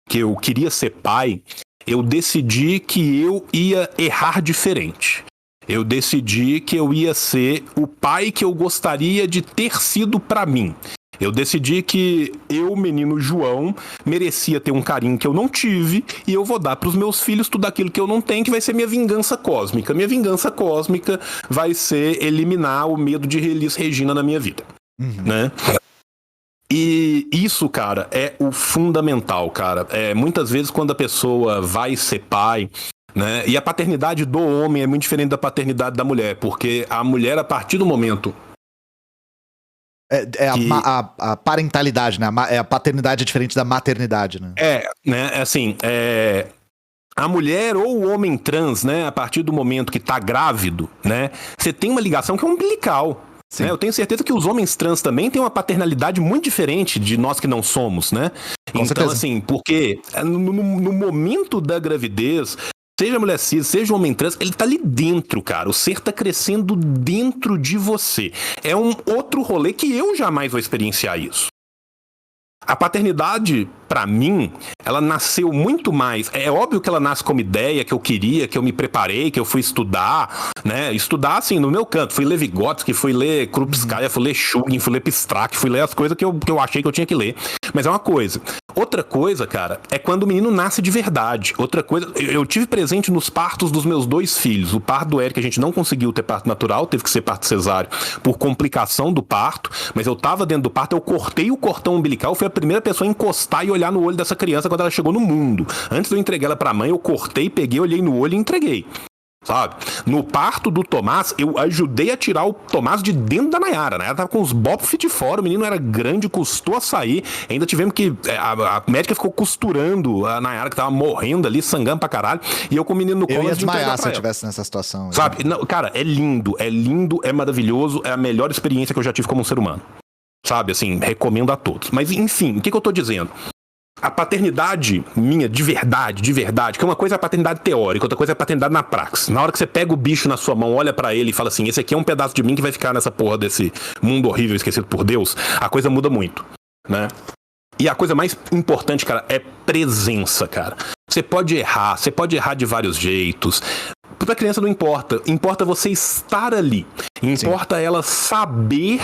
que eu queria ser pai, eu decidi que eu ia errar diferente. Eu decidi que eu ia ser o pai que eu gostaria de ter sido pra mim. Eu decidi que eu, menino João, merecia ter um carinho que eu não tive e eu vou dar pros meus filhos tudo aquilo que eu não tenho, que vai ser minha vingança cósmica. Minha vingança cósmica vai ser eliminar o medo de Elis Regina na minha vida, né? E isso, cara, é o fundamental, cara. Muitas vezes quando a pessoa vai ser pai, né? E a paternidade do homem é muito diferente da paternidade da mulher, porque a mulher, a partir do momento... A parentalidade, né? A paternidade é diferente da maternidade, né? A mulher ou o homem trans, né? A partir do momento que tá grávido, né? Você tem uma ligação que é umbilical. Né? Eu tenho certeza que os homens trans também têm uma paternalidade muito diferente de nós que não somos, né? Com então, certeza. assim, porque no momento da gravidez... Seja mulher cis, seja homem trans, ele tá ali dentro, cara. O ser tá crescendo dentro de você. É um outro rolê que eu jamais vou experienciar isso. A paternidade, pra mim, ela nasceu muito mais... É óbvio que ela nasce como ideia, que eu queria, que eu me preparei, que eu fui estudar, né? Estudar, assim, no meu canto. Fui ler Vygotsky, fui ler Krupskaya, fui ler Shugin, fui ler Pistrak, fui ler as coisas que eu achei que eu tinha que ler. Mas é uma coisa. Outra coisa, cara, é quando o menino nasce de verdade. Outra coisa... Eu tive presente nos partos dos meus 2 filhos. O parto do Eric, a gente não conseguiu ter parto natural, teve que ser parto cesáreo por complicação do parto. Mas eu tava dentro do parto, eu cortei o cordão umbilical, fui a primeira pessoa a encostar e olhar no olho dessa criança quando ela chegou no mundo. Antes de eu entregar ela pra mãe, eu cortei, peguei, olhei no olho e entreguei. Sabe? No parto do Tomás, eu ajudei a tirar o Tomás de dentro da Nayara. A Nayara tava com os bofs de fora, o menino era grande, custou a sair. Ainda tivemos que... A médica ficou costurando a Nayara, que tava morrendo ali, sangrando pra caralho. E eu com o menino no colo... Eu ia desmaiar se eu estivesse nessa situação. Sabe? Não, cara, é lindo, é maravilhoso, é a melhor experiência que eu já tive como um ser humano. Sabe, assim, recomendo a todos. Mas, enfim, o que eu tô dizendo? A paternidade minha, de verdade, que uma coisa é a paternidade teórica, outra coisa é a paternidade na praxis. Na hora que você pega o bicho na sua mão, olha pra ele e fala assim, esse aqui é um pedaço de mim que vai ficar nessa porra desse mundo horrível, esquecido por Deus, a coisa muda muito, né? E a coisa mais importante, cara, é presença, cara. Você pode errar de vários jeitos. Pra criança não importa, importa você estar ali. Importa ela saber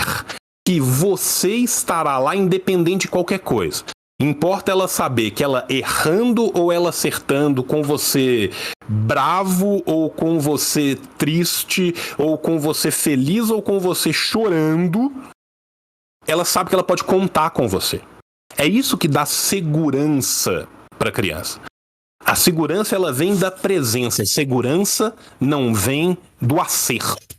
que você estará lá independente de qualquer coisa. Importa ela saber que ela errando ou ela acertando, com você bravo ou com você triste, ou com você feliz ou com você chorando, ela sabe que ela pode contar com você. É isso que dá segurança para a criança. A segurança, ela vem da presença. A segurança não vem do acerto.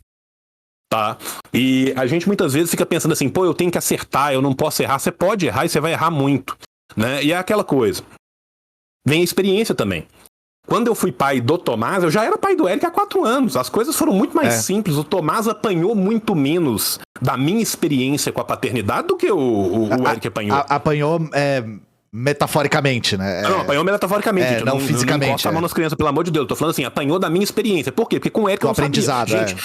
Tá? E a gente muitas vezes fica pensando assim, pô, eu tenho que acertar, eu não posso errar. Você pode errar e você vai errar muito, né? E é aquela coisa. Vem a experiência também. Quando eu fui pai do Tomás, eu já era pai do Eric há 4 anos. As coisas foram muito mais simples. O Tomás apanhou muito menos da minha experiência com a paternidade do que o Eric apanhou. Apanhou metaforicamente, né? Não, apanhou metaforicamente. Não fisicamente. Não encosta a mão nas crianças, pelo amor de Deus. Eu tô falando assim, apanhou da minha experiência. Por quê? Porque com o Eric eu não aprendizado, sabia. Gente,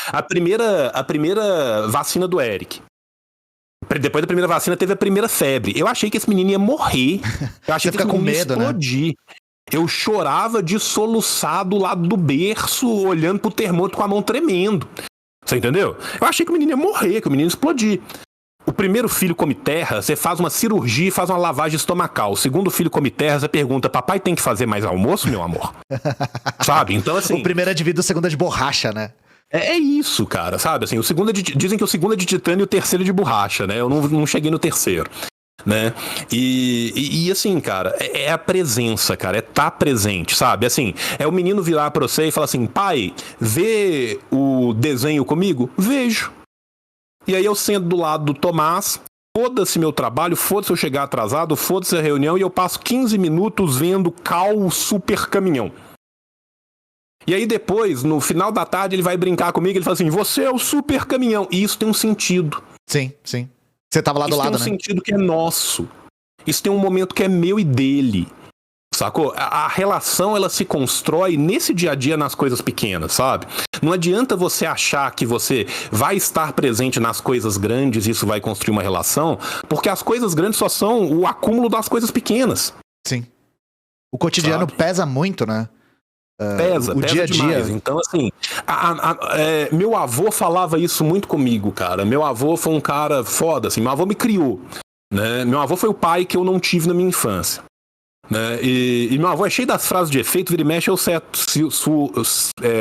a primeira vacina do Eric. Depois da primeira vacina, teve a primeira febre. Eu achei que esse menino ia morrer. Eu achei que esse menino ia explodir. Né? Eu chorava de soluçar do lado do berço, olhando pro termômetro com a mão tremendo. Você entendeu? Eu achei que o menino ia morrer, que o menino ia explodir. O primeiro filho come terra, você faz uma cirurgia e faz uma lavagem estomacal. O segundo filho come terra, você pergunta, papai tem que fazer mais almoço, meu amor? Sabe? Então, assim... O primeiro é de vidro, o segundo é de borracha, né? É isso, cara, sabe? Assim, dizem que o segundo é de titânio e o terceiro é de borracha, né? Eu não cheguei no terceiro, né? E assim, cara, é a presença, cara, é estar presente, sabe? Assim, é o menino virar pra você e falar assim, pai, vê o desenho comigo? Vejo. E aí eu sento do lado do Tomás, foda-se meu trabalho, foda-se eu chegar atrasado, foda-se a reunião, e eu passo 15 minutos vendo Cal Super Caminhão. E aí depois, no final da tarde, ele vai brincar comigo, ele fala assim, você é o Super Caminhão. E isso tem um sentido. Sim. Você tava lá do lado, né? Isso tem um sentido que é nosso. Isso tem um momento que é meu e dele. Sacou? A relação, ela se constrói nesse dia a dia nas coisas pequenas, sabe? Não adianta você achar que você vai estar presente nas coisas grandes e isso vai construir uma relação, porque as coisas grandes só são o acúmulo das coisas pequenas. Sim. O cotidiano pesa muito, né? Pesa dia a demais. dia. Então, assim, meu avô falava isso muito comigo, cara. Meu avô foi um cara foda, assim. Meu avô me criou, né? Meu avô foi o pai que eu não tive na minha infância. Né? E meu avô é cheio das frases de efeito, vira e mexe, eu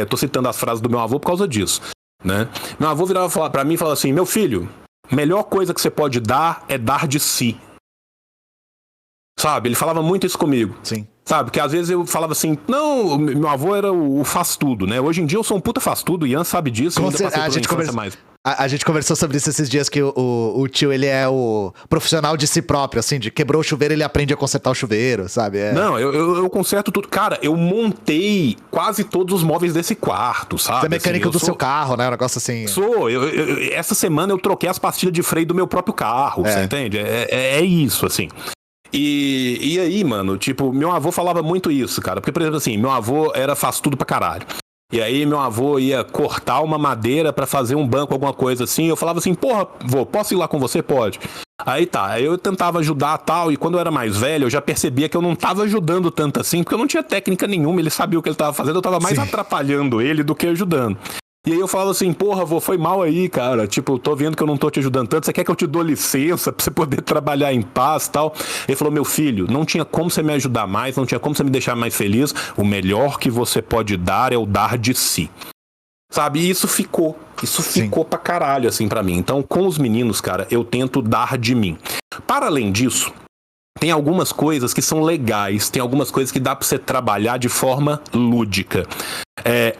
tô citando as frases do meu avô por causa disso, né? Meu avô virava pra mim e falava assim, meu filho, melhor coisa que você pode dar é dar de si. Sabe? Ele falava muito isso comigo. Sim. Sabe? Que às vezes eu falava assim, não, meu avô era o faz tudo, né? Hoje em dia eu sou um puta faz tudo, o Ian sabe disso. A gente conversou sobre isso esses dias, que o tio, ele é o profissional de si próprio, assim, de quebrou o chuveiro, ele aprende a consertar o chuveiro, sabe? Não, eu conserto tudo. Cara, eu montei quase todos os móveis desse quarto, sabe? Você é mecânico do seu carro, né? Um negócio assim. Essa semana eu troquei as pastilhas de freio do meu próprio carro, você entende? É isso, assim. E aí, mano, tipo, meu avô falava muito isso, cara. Porque, por exemplo, assim, meu avô faz tudo pra caralho. E aí meu avô ia cortar uma madeira pra fazer um banco, alguma coisa assim. Eu falava assim, porra, vô, posso ir lá com você? Pode. Aí tá, eu tentava ajudar tal. E quando eu era mais velho, eu já percebia que eu não tava ajudando tanto assim, porque eu não tinha técnica nenhuma, ele sabia o que ele tava fazendo. Eu tava mais atrapalhando ele do que ajudando. E aí eu falava assim, porra, vô, foi mal aí, cara. Tipo, tô vendo que eu não tô te ajudando tanto. Você quer que eu te dou licença pra você poder trabalhar em paz e tal? Ele falou, meu filho, não tinha como você me ajudar mais, não tinha como você me deixar mais feliz. O melhor que você pode dar é o dar de si. Sabe? E isso ficou pra caralho, assim, pra mim. Então, com os meninos, cara, eu tento dar de mim. Para além disso, tem algumas coisas que são legais, tem algumas coisas que dá pra você trabalhar de forma lúdica.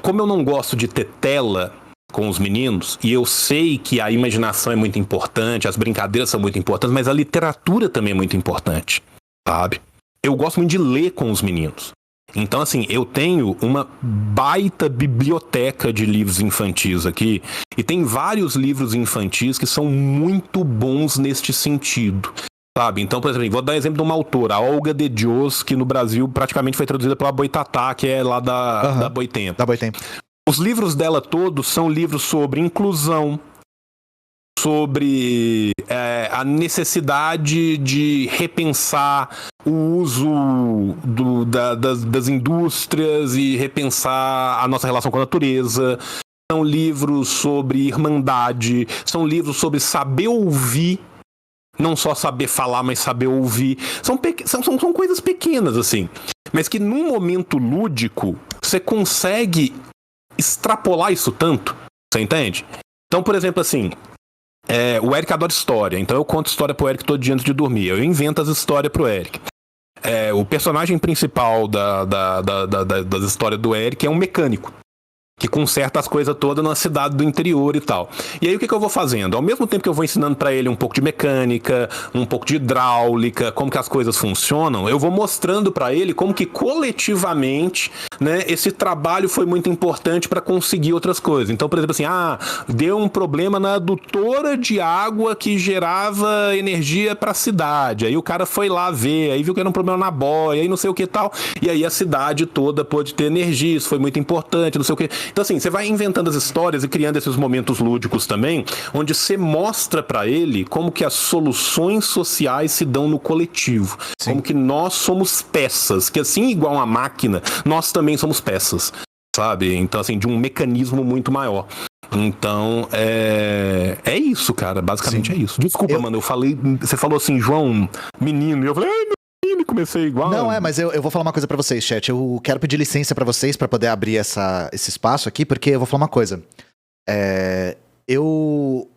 Como eu não gosto de ter tela com os meninos, e eu sei que a imaginação é muito importante, as brincadeiras são muito importantes, mas a literatura também é muito importante, sabe? Eu gosto muito de ler com os meninos. Então, assim, eu tenho uma baita biblioteca de livros infantis aqui, e tem vários livros infantis que são muito bons neste sentido. Sabe? Então, por exemplo, vou dar um exemplo de uma autora, a Olga de Dios, que no Brasil praticamente foi traduzida pela Boitatá, que é lá da Boitempo. Da Boitempo. Os livros dela todos são livros sobre inclusão, sobre a necessidade de repensar o uso das indústrias e repensar a nossa relação com a natureza. São livros sobre irmandade, são livros sobre saber ouvir, não só saber falar, mas saber ouvir. São coisas pequenas, assim. Mas que num momento lúdico, você consegue extrapolar isso tanto. Você entende? Então, por exemplo, assim, o Eric adora história. Então eu conto história pro Eric todo dia antes de dormir. Eu invento as histórias pro Eric. O personagem principal das histórias do Eric é um mecânico que conserta as coisas todas numa cidade do interior e tal. E aí o que eu vou fazendo? Ao mesmo tempo que eu vou ensinando pra ele um pouco de mecânica, um pouco de hidráulica, como que as coisas funcionam, eu vou mostrando pra ele como que coletivamente, né, esse trabalho foi muito importante pra conseguir outras coisas. Então, por exemplo, assim, deu um problema na adutora de água que gerava energia pra cidade. Aí o cara foi lá ver, aí viu que era um problema na boia, aí não sei o que tal. E aí a cidade toda pôde ter energia, isso foi muito importante, não sei o que. Então, assim, você vai inventando as histórias e criando esses momentos lúdicos também, onde você mostra pra ele como que as soluções sociais se dão no coletivo. Sim. Como que nós somos peças, que assim, igual uma máquina, nós também somos peças, sabe? Então, assim, de um mecanismo muito maior. Então, é isso, cara. Basicamente Sim. é isso. Desculpa, mano, você falou assim, João, menino, e eu falei, comecei igual. Não, mas eu vou falar uma coisa pra vocês, chat. Eu quero pedir licença pra vocês pra poder abrir esse espaço aqui, porque eu vou falar uma coisa. O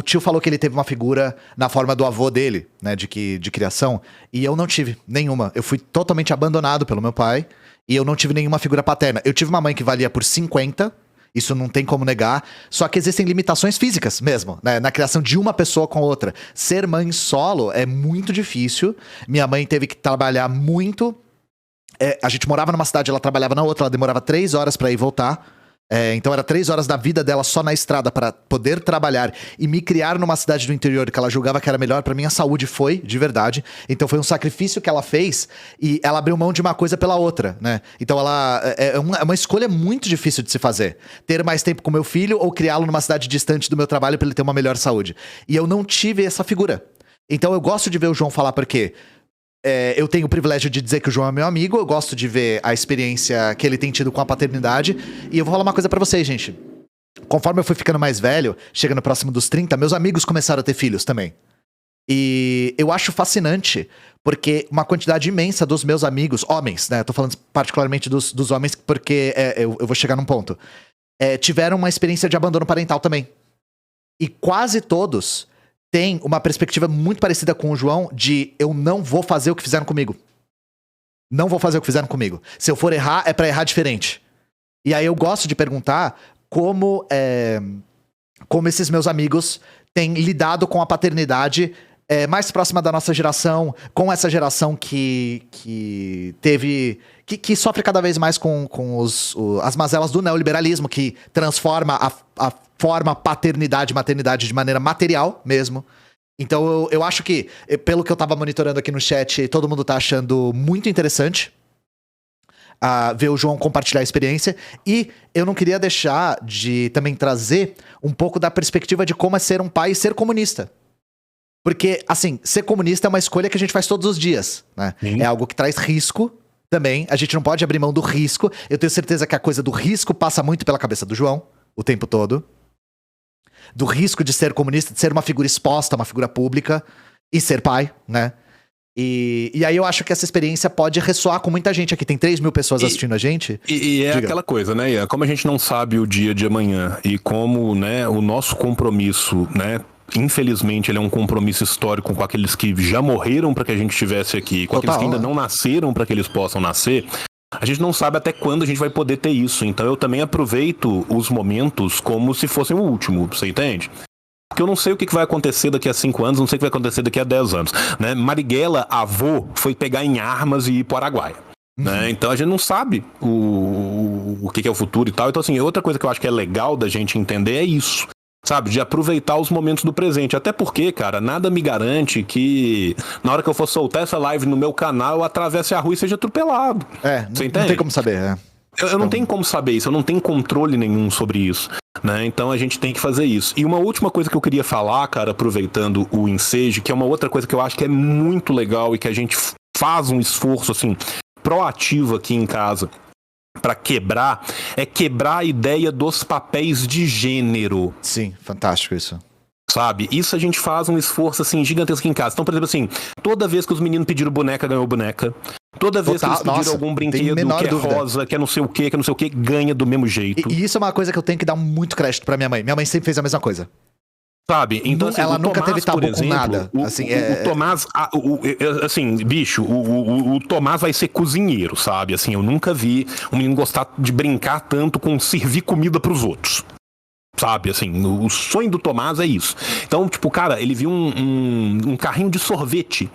tio falou que ele teve uma figura na forma do avô dele, né, de criação, e eu não tive nenhuma. Eu fui totalmente abandonado pelo meu pai, e eu não tive nenhuma figura paterna. Eu tive uma mãe que valia por 50, isso não tem como negar, só que existem limitações físicas mesmo, né, na criação de uma pessoa com outra. Ser mãe solo é muito difícil, minha mãe teve que trabalhar muito, a gente morava numa cidade, ela trabalhava na outra, ela demorava 3 horas pra ir e voltar. Então era 3 horas da vida dela só na estrada pra poder trabalhar e me criar numa cidade do interior que ela julgava que era melhor pra minha saúde, foi, de verdade. Então foi um sacrifício que ela fez e ela abriu mão de uma coisa pela outra, né? Então ela é uma escolha muito difícil de se fazer. Ter mais tempo com meu filho ou criá-lo numa cidade distante do meu trabalho pra ele ter uma melhor saúde. E eu não tive essa figura. Então eu gosto de ver o João falar porque eu tenho o privilégio de dizer que o João é meu amigo, eu gosto de ver a experiência que ele tem tido com a paternidade, e eu vou falar uma coisa pra vocês, gente. Conforme eu fui ficando mais velho, chegando próximo dos 30, meus amigos começaram a ter filhos também. E eu acho fascinante, porque uma quantidade imensa dos meus amigos, homens, né, eu tô falando particularmente dos homens, porque eu vou chegar num ponto, tiveram uma experiência de abandono parental também. E quase todos tem uma perspectiva muito parecida com o João de eu não vou fazer o que fizeram comigo. Não vou fazer o que fizeram comigo. Se eu for errar, é pra errar diferente. E aí eu gosto de perguntar como esses meus amigos têm lidado com a paternidade mais próxima da nossa geração, com essa geração que teve... Que sofre cada vez mais com as mazelas do neoliberalismo, que transforma a forma paternidade e maternidade de maneira material mesmo. Então eu acho que, pelo que eu tava monitorando aqui no chat, todo mundo tá achando muito interessante ver o João compartilhar a experiência. E eu não queria deixar de também trazer um pouco da perspectiva de como é ser um pai e ser comunista. Porque, assim, ser comunista é uma escolha que a gente faz todos os dias, né? É algo que traz risco também. A gente não pode abrir mão do risco. Eu tenho certeza que a coisa do risco passa muito pela cabeça do João o tempo todo. Do risco de ser comunista, de ser uma figura exposta, uma figura pública e ser pai, né? E aí eu acho que essa experiência pode ressoar com muita gente aqui. Tem 3 mil pessoas assistindo a gente. E é aquela coisa, né, Ian? Como a gente não sabe o dia de amanhã e como, né, o nosso compromisso, né, infelizmente ele é um compromisso histórico com aqueles que já morreram para que a gente estivesse aqui, com aqueles que ainda não nasceram para que eles possam nascer. A gente não sabe até quando a gente vai poder ter isso. Então eu também aproveito os momentos como se fossem o último, você entende? Porque eu não sei o que vai acontecer daqui a 5 anos, não sei o que vai acontecer daqui a 10 anos, né? Marighella, avô, foi pegar em armas e ir para o Araguaia, né? Então a gente não sabe o que é o futuro e tal. Então, assim, outra coisa que eu acho que é legal da gente entender é isso, sabe? De aproveitar os momentos do presente. Até porque, cara, nada me garante que na hora que eu for soltar essa live no meu canal, eu atravesse a rua e seja atropelado. Você entende? Não tem como saber, Eu não tenho como saber isso, eu não tenho controle nenhum sobre isso, né? Então a gente tem que fazer isso. E uma última coisa que eu queria falar, cara, aproveitando o ensejo, que é uma outra coisa que eu acho que é muito legal e que a gente faz um esforço, assim, proativo aqui em casa pra quebrar, é quebrar a ideia dos papéis de gênero. Sim, fantástico isso. Sabe? Isso a gente faz um esforço, assim, gigantesco aqui em casa. Então, por exemplo, assim, toda vez que os meninos pediram boneca, ganhou boneca. Toda vez que eles pediram algum brinquedo que é rosa, que é não sei o que, ganha do mesmo jeito. E isso é uma coisa que eu tenho que dar muito crédito pra minha mãe. Minha mãe sempre fez a mesma coisa. Sabe? Então, assim, ela nunca Tomás, teve tabu por exemplo, com nada. O Tomás, assim, bicho, o Tomás vai ser cozinheiro, sabe? Assim, eu nunca vi um menino gostar de brincar tanto com servir comida pros outros. Sabe, assim, o sonho do Tomás é isso. Então, tipo, cara, ele viu um carrinho de sorvete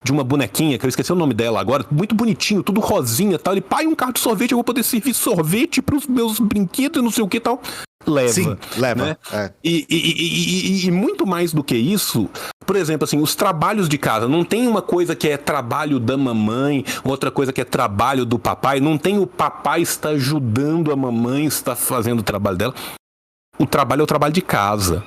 de uma bonequinha, que eu esqueci o nome dela agora, muito bonitinho, tudo rosinha e tal. Ele, pai, um carro de sorvete, eu vou poder servir sorvete pros meus brinquedos e não sei o que e tal. Leva. Sim, leva. Né? É. E muito mais do que isso, por exemplo, assim, os trabalhos de casa. Não tem uma coisa que é trabalho da mamãe, outra coisa que é trabalho do papai. Não tem o papai está ajudando a mamãe, está fazendo o trabalho dela. O trabalho é o trabalho de casa.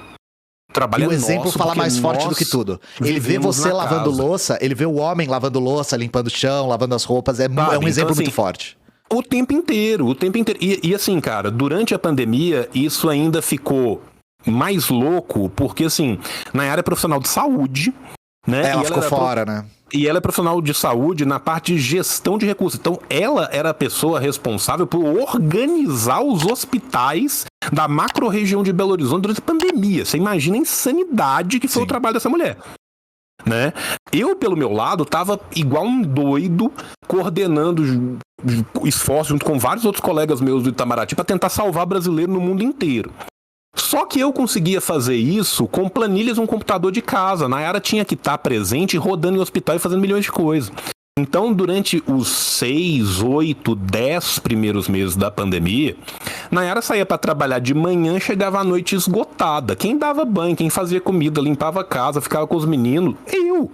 O trabalho e o exemplo fala mais forte do que tudo. Ele vê você lavando louça, ele vê o homem lavando louça, limpando o chão, lavando as roupas. É um exemplo assim, muito forte. O tempo inteiro. E assim, cara, durante a pandemia, isso ainda ficou mais louco, porque assim, Nayara é profissional de saúde, né? Ela ficou fora, né? E ela é profissional de saúde na parte de gestão de recursos. Então, ela era a pessoa responsável por organizar os hospitais da macro-região de Belo Horizonte durante a pandemia. Você imagina a insanidade que foi o trabalho dessa mulher. Né? Eu, pelo meu lado, tava igual um doido, coordenando esforços junto com vários outros colegas meus do Itamaraty para tentar salvar brasileiro no mundo inteiro. Só que eu conseguia fazer isso com planilhas no computador de casa. Nayara tinha que estar presente, rodando em hospital e fazendo milhões de coisas. Então, durante os 6, 8, 10 primeiros meses da pandemia, Nayara saía para trabalhar de manhã e chegava à noite esgotada. Quem dava banho, quem fazia comida, limpava a casa, ficava com os meninos, eu.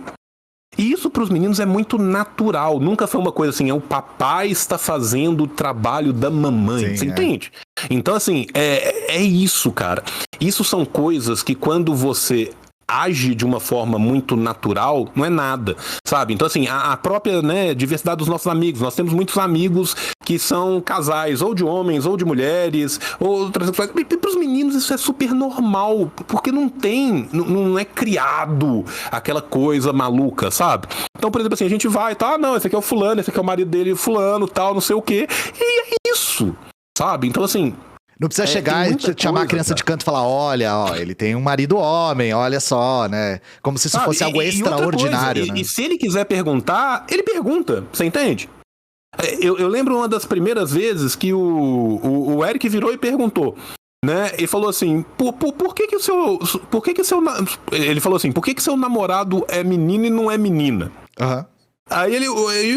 E isso para os meninos é muito natural. Nunca foi uma coisa assim, o papai está fazendo o trabalho da mamãe. Sim, você entende? Então, assim, é isso, cara. Isso são coisas que quando você age de uma forma muito natural, não é nada, sabe? Então, assim, a própria, né, diversidade dos nossos amigos. Nós temos muitos amigos que são casais, ou de homens, ou de mulheres, ou transexuais. E para os meninos isso é super normal, porque não é criado aquela coisa maluca, sabe? Então, por exemplo, assim, a gente vai, tá? Não, esse aqui é o fulano, esse aqui é o marido dele, fulano, tal, não sei o quê. E é isso, sabe? Então, assim... Não precisa chegar e chamar a criança de canto e falar, olha, ó, ele tem um marido homem, olha só, né? Como se isso fosse algo extraordinário, né? E se ele quiser perguntar, ele pergunta, você entende? Eu lembro uma das primeiras vezes que o Eric virou e perguntou, né? Ele falou assim, por que o seu... Ele falou assim, por que seu namorado é menino e não é menina? Aham. Aí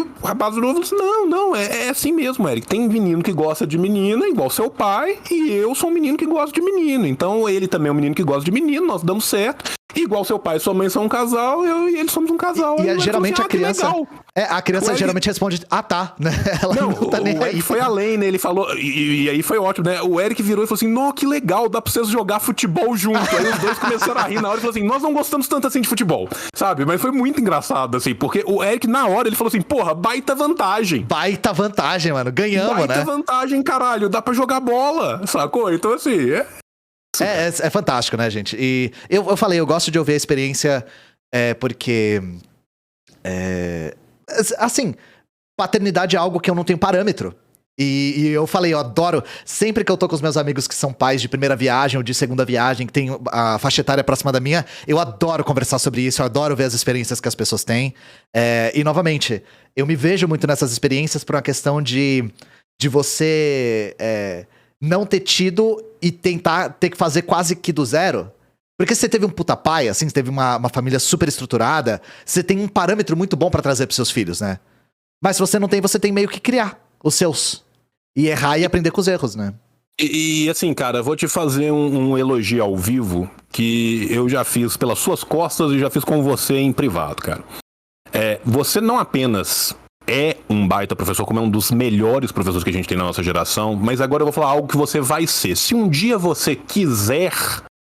o rapaz novo falou assim, não, é assim mesmo, Eric. Tem menino que gosta de menina, igual seu pai, e eu sou um menino que gosta de menino. Então ele também é um menino que gosta de menino, nós damos certo. Igual seu pai e sua mãe são um casal, eu e eles somos um casal. E geralmente a criança... a criança geralmente responde, tá, né? Ela não tá nem aí. Foi além, né? Ele falou, e aí foi ótimo, né? O Eric virou e falou assim, não, que legal, dá pra vocês jogar futebol junto. Aí os dois começaram a rir na hora e falaram assim, nós não gostamos tanto assim de futebol, sabe? Mas foi muito engraçado, assim, porque o Eric, na hora, ele falou assim, porra, baita vantagem. Baita vantagem, mano, ganhamos, né? Baita vantagem, caralho, dá pra jogar bola, sacou? Então, assim, É fantástico, né, gente? E eu falei, eu gosto de ouvir a experiência porque... assim, paternidade é algo que eu não tenho parâmetro. E eu falei, eu adoro... Sempre que eu tô com os meus amigos que são pais de primeira viagem ou de segunda viagem, que tem a faixa etária próxima da minha, eu adoro conversar sobre isso, eu adoro ver as experiências que as pessoas têm. E, novamente, eu me vejo muito nessas experiências por uma questão de você... não ter tido e ter que fazer quase que do zero. Porque você teve um puta pai, assim, você teve uma família super estruturada, você tem um parâmetro muito bom pra trazer pros seus filhos, né? Mas se você não tem, você tem meio que criar os seus. E errar e aprender com os erros, né? E assim, cara, vou te fazer um elogio ao vivo que eu já fiz pelas suas costas e já fiz com você em privado, cara. Você não apenas... é um baita professor, como é um dos melhores professores que a gente tem na nossa geração, mas agora eu vou falar algo que você vai ser. Se um dia você quiser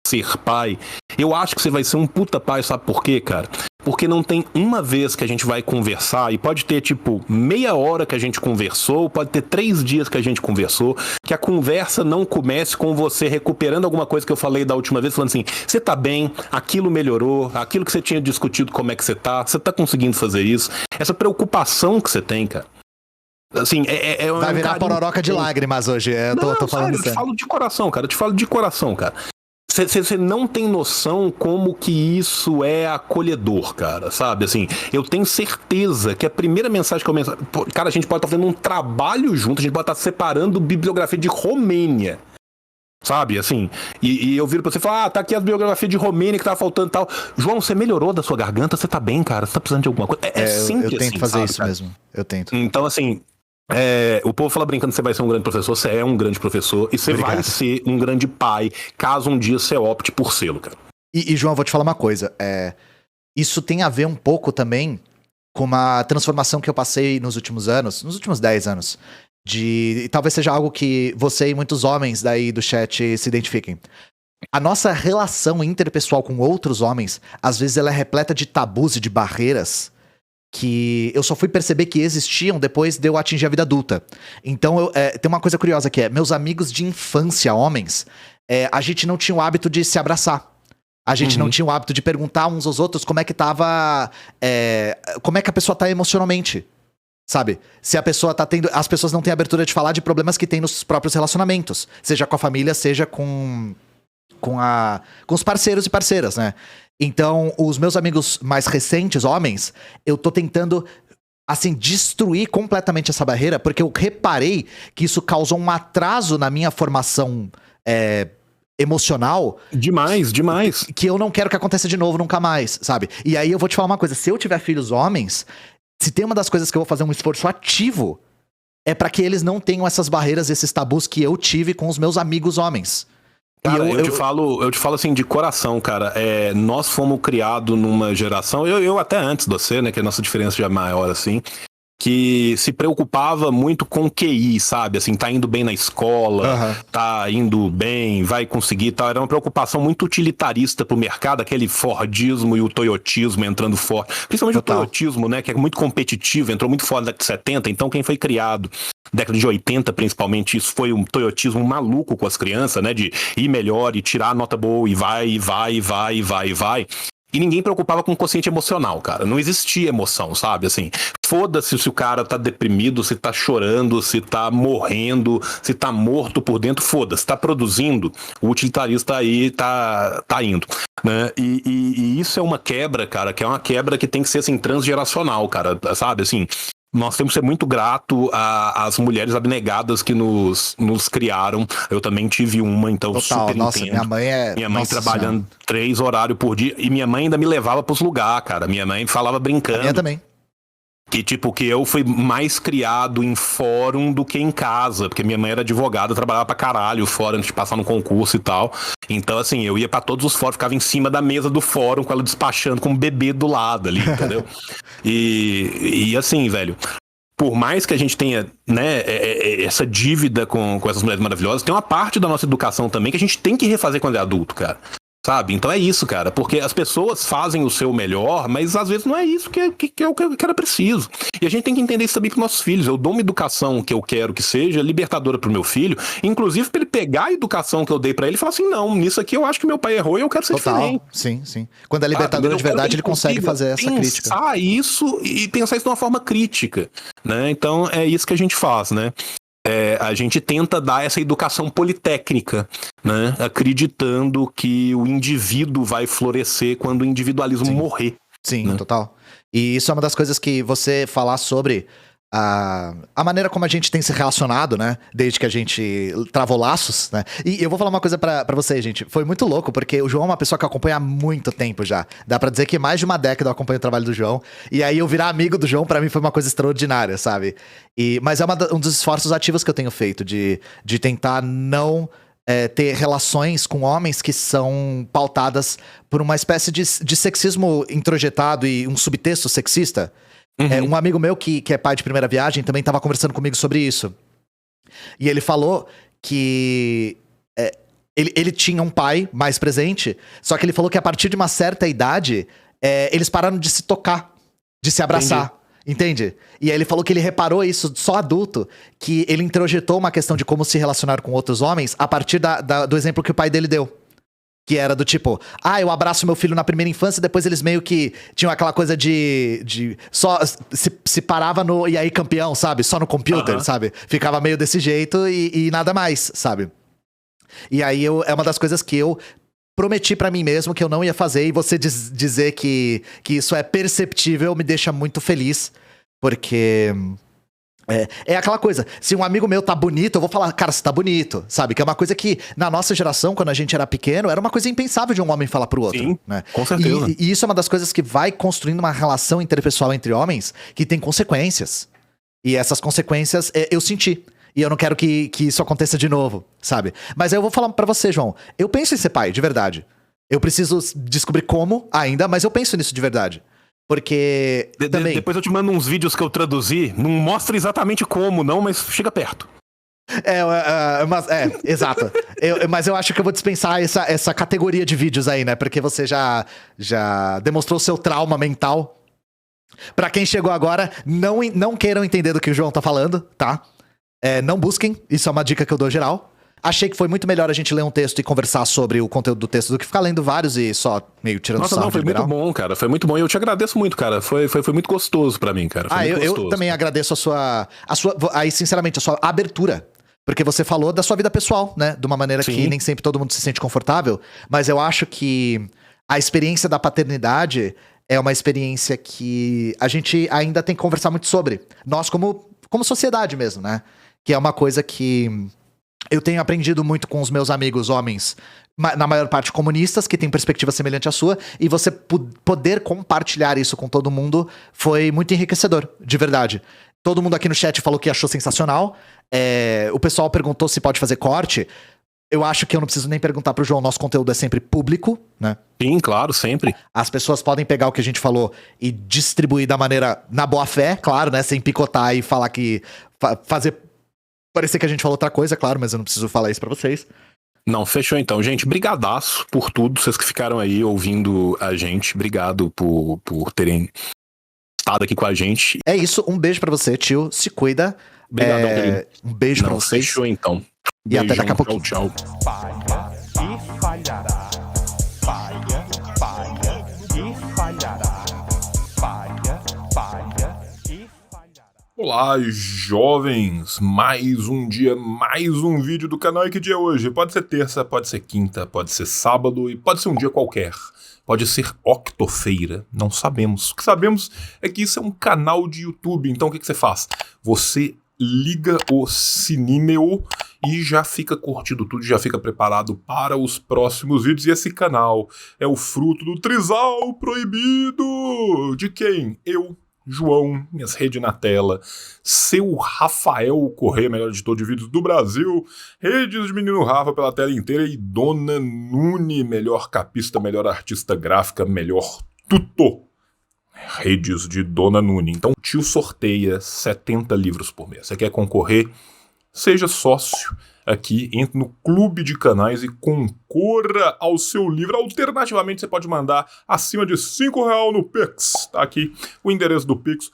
ser pai, eu acho que você vai ser um puta pai, sabe por quê, cara? porque não tem uma vez que a gente vai conversar, e pode ter, tipo, meia hora que a gente conversou, pode ter 3 dias que a gente conversou, que a conversa não comece com você recuperando alguma coisa que eu falei da última vez, falando assim, você tá bem, aquilo melhorou, aquilo que você tinha discutido, como é que você tá conseguindo fazer isso, essa preocupação que você tem, cara. Assim, vai virar pororoca de lágrimas hoje. Tô falando sério, eu te falo de coração, cara. Eu te falo de coração, cara. Você não tem noção como que isso é acolhedor, cara, sabe? Assim, eu tenho certeza que a primeira mensagem que eu mensageiro... Cara, a gente pode estar fazendo um trabalho junto, a gente pode estar separando bibliografia de Romênia. Sabe, assim, e eu viro pra você e falo, tá aqui a biografia de Romênia que tá faltando e tal. João, você melhorou da sua garganta? Você tá bem, cara? Você tá precisando de alguma coisa? Sempre eu tento fazer sabe, isso cara? Mesmo, eu tento. Então, assim... o povo fala brincando que você vai ser um grande professor, você é um grande professor e você vai ser um grande pai, caso um dia você opte por sê-lo, cara. E João, eu vou te falar uma coisa, isso tem a ver um pouco também com uma transformação que eu passei nos últimos 10 anos, e talvez seja algo que você e muitos homens daí do chat se identifiquem. A nossa relação interpessoal com outros homens, às vezes ela é repleta de tabus e de barreiras que eu só fui perceber que existiam depois de eu atingir a vida adulta. Então, tem uma coisa curiosa que meus amigos de infância, homens, a gente não tinha o hábito de se abraçar. A gente não tinha o hábito de perguntar uns aos outros como é que tava... como é que a pessoa tá emocionalmente, sabe? Se a pessoa tá tendo... As pessoas não têm abertura de falar de problemas que tem nos próprios relacionamentos. Seja com a família, seja com os parceiros e parceiras, né? Então, os meus amigos mais recentes, homens, eu tô tentando, assim, destruir completamente essa barreira, porque eu reparei que isso causou um atraso na minha formação emocional. Demais. Que eu não quero que aconteça de novo nunca mais, sabe? E aí eu vou te falar uma coisa, se eu tiver filhos homens, se tem uma das coisas que eu vou fazer um esforço ativo, é pra que eles não tenham essas barreiras, esses tabus que eu tive com os meus amigos homens. Cara, eu te falo assim de coração, cara. Nós fomos criados numa geração, eu até antes de você, né, que a nossa diferença já é maior, assim, que se preocupava muito com QI, sabe? Assim, tá indo bem na escola, tá indo bem, vai conseguir e tal. Era uma preocupação muito utilitarista pro mercado, aquele Fordismo e o Toyotismo entrando forte. Principalmente o Toyotismo, né, que é muito competitivo, entrou muito forte na década de 70. Então, quem foi criado década de 80, principalmente, isso foi um toyotismo maluco com as crianças, né, de ir melhor e tirar a nota boa e vai. E ninguém preocupava com o consciente emocional, cara. Não existia emoção, sabe? Assim, foda-se se o cara tá deprimido, se tá chorando, se tá morrendo, se tá morto por dentro, foda-se. Tá produzindo, o utilitarista aí tá indo, né? E isso é uma quebra, cara, que é uma quebra que tem que ser, assim, transgeracional, cara, sabe? Assim, nós temos que ser muito grato às mulheres abnegadas que nos criaram. Eu também tive uma, então super nossa, entendo. Minha mãe trabalhando 3 horários por dia. E minha mãe ainda me levava pros lugares, cara. Minha mãe falava brincando. A minha também. Que, tipo, que eu fui mais criado em fórum do que em casa. Porque minha mãe era advogada, trabalhava pra caralho fora antes de passar no concurso e tal. Então, assim, eu ia pra todos os fóruns, ficava em cima da mesa do fórum com ela despachando com um bebê do lado ali, entendeu? E assim, velho, por mais que a gente tenha, né, essa dívida com essas mulheres maravilhosas, tem uma parte da nossa educação também que a gente tem que refazer quando é adulto, cara. Sabe? Então é isso, cara. Porque as pessoas fazem o seu melhor, mas às vezes não é isso que é o que era preciso. E a gente tem que entender isso também para nossos filhos. Eu dou uma educação que eu quero que seja libertadora pro meu filho, inclusive para ele pegar a educação que eu dei para ele e falar assim, não, nisso aqui eu acho que meu pai errou e eu quero ser diferente. Sim. Quando é libertadora de verdade, ele consegue fazer essa crítica. Pensar isso e pensar isso de uma forma crítica, né? Então é isso que a gente faz, né? A gente tenta dar essa educação politécnica, né? Acreditando que o indivíduo vai florescer quando o individualismo morrer. Sim, né? Total. E isso é uma das coisas que você falar sobre a maneira como a gente tem se relacionado, né? Desde que a gente travou laços, né? E eu vou falar uma coisa pra vocês, gente. Foi muito louco, porque o João é uma pessoa que eu acompanho há muito tempo já. Dá pra dizer que mais de uma década eu acompanho o trabalho do João. E aí eu virar amigo do João, pra mim, foi uma coisa extraordinária, sabe? Mas é um dos esforços ativos que eu tenho feito, de tentar não ter relações com homens que são pautadas por uma espécie de sexismo introjetado e um subtexto sexista. Um amigo meu que é pai de primeira viagem também estava conversando comigo sobre isso. E ele falou que ele tinha um pai mais presente, só que ele falou que a partir de uma certa idade, eles pararam de se tocar, de se abraçar. Entende? E aí ele falou que ele reparou isso só adulto, que ele introjetou uma questão de como se relacionar com outros homens a partir do exemplo que o pai dele deu. Que era do tipo, eu abraço meu filho na primeira infância, depois eles meio que tinham aquela coisa de só se parava no e aí campeão, sabe? Só no computer, sabe? Ficava meio desse jeito e nada mais, sabe? E aí é uma das coisas que eu prometi pra mim mesmo que eu não ia fazer, e você dizer que isso é perceptível me deixa muito feliz, porque é aquela coisa, se um amigo meu tá bonito, eu vou falar, cara, você tá bonito, sabe? Que é uma coisa que, na nossa geração, quando a gente era pequeno, era uma coisa impensável de um homem falar pro outro. Sim, né? Com certeza. E isso é uma das coisas que vai construindo uma relação interpessoal entre homens que tem consequências. E essas consequências eu senti. E eu não quero que isso aconteça de novo, sabe? Mas aí eu vou falar pra você, João. Eu penso em ser pai, de verdade. Eu preciso descobrir como ainda, mas eu penso nisso de verdade. Porque também... Depois eu te mando uns vídeos que eu traduzi. Não mostra exatamente como, não, mas chega perto. Exato. Mas eu acho que eu vou dispensar essa categoria de vídeos aí, né? Porque você já demonstrou seu trauma mental. Pra quem chegou agora, não queiram entender do que o João tá falando, tá? Não busquem, isso é uma dica que eu dou geral. Achei que foi muito melhor a gente ler um texto e conversar sobre o conteúdo do texto do que ficar lendo vários e só meio tirando sarro. Nossa, não, foi muito bom, cara. Foi muito bom e eu te agradeço muito, cara. Foi muito gostoso pra mim, cara. Eu também agradeço a sua, aí sinceramente, a sua abertura. Porque você falou da sua vida pessoal, né? De uma maneira que nem sempre todo mundo se sente confortável. Mas eu acho que a experiência da paternidade é uma experiência que a gente ainda tem que conversar muito sobre. Nós como sociedade mesmo, né? Que é uma coisa que eu tenho aprendido muito com os meus amigos homens, na maior parte comunistas, que têm perspectiva semelhante à sua, e você poder compartilhar isso com todo mundo foi muito enriquecedor, de verdade. Todo mundo aqui no chat falou que achou sensacional. O pessoal perguntou se pode fazer corte. Eu acho que eu não preciso nem perguntar pro João, nosso conteúdo é sempre público, né? Sim, claro, sempre. As pessoas podem pegar o que a gente falou e distribuir da maneira, na boa fé, claro, né? Sem picotar e falar que... fazer parecer que a gente falou outra coisa, claro, mas eu não preciso falar isso pra vocês. Não, fechou então. Gente, brigadaço por tudo. Vocês que ficaram aí ouvindo a gente, obrigado por terem estado aqui com a gente. É isso, um beijo pra você, tio. Se cuida. Obrigadão, querido. Um beijo pra vocês. Fechou então. E até daqui a pouquinho. Tchau. Falha e falhará. Falha e falhará. Falha e falhará. Olá, jovens! Mais um dia, mais um vídeo do canal. E que dia é hoje? Pode ser terça, pode ser quinta, pode ser sábado e pode ser um dia qualquer. Pode ser octofeira, não sabemos. O que sabemos é que isso é um canal de YouTube. Então o que você faz? Você liga o sininho e já fica curtindo tudo, já fica preparado para os próximos vídeos. E esse canal é o fruto do trisal proibido. De quem? Eu, João, minhas redes na tela, seu Rafael Corrêa, melhor editor de vídeos do Brasil, redes de Menino Rafa pela tela inteira e Dona Nune, melhor capista, melhor artista gráfica, melhor tutor. Redes de Dona Nune. Então o tio sorteia 70 livros por mês. Você quer concorrer? Seja sócio aqui, entre no clube de canais e concorra ao seu livro. Alternativamente, você pode mandar acima de R$5 no Pix. Tá aqui o endereço do Pix.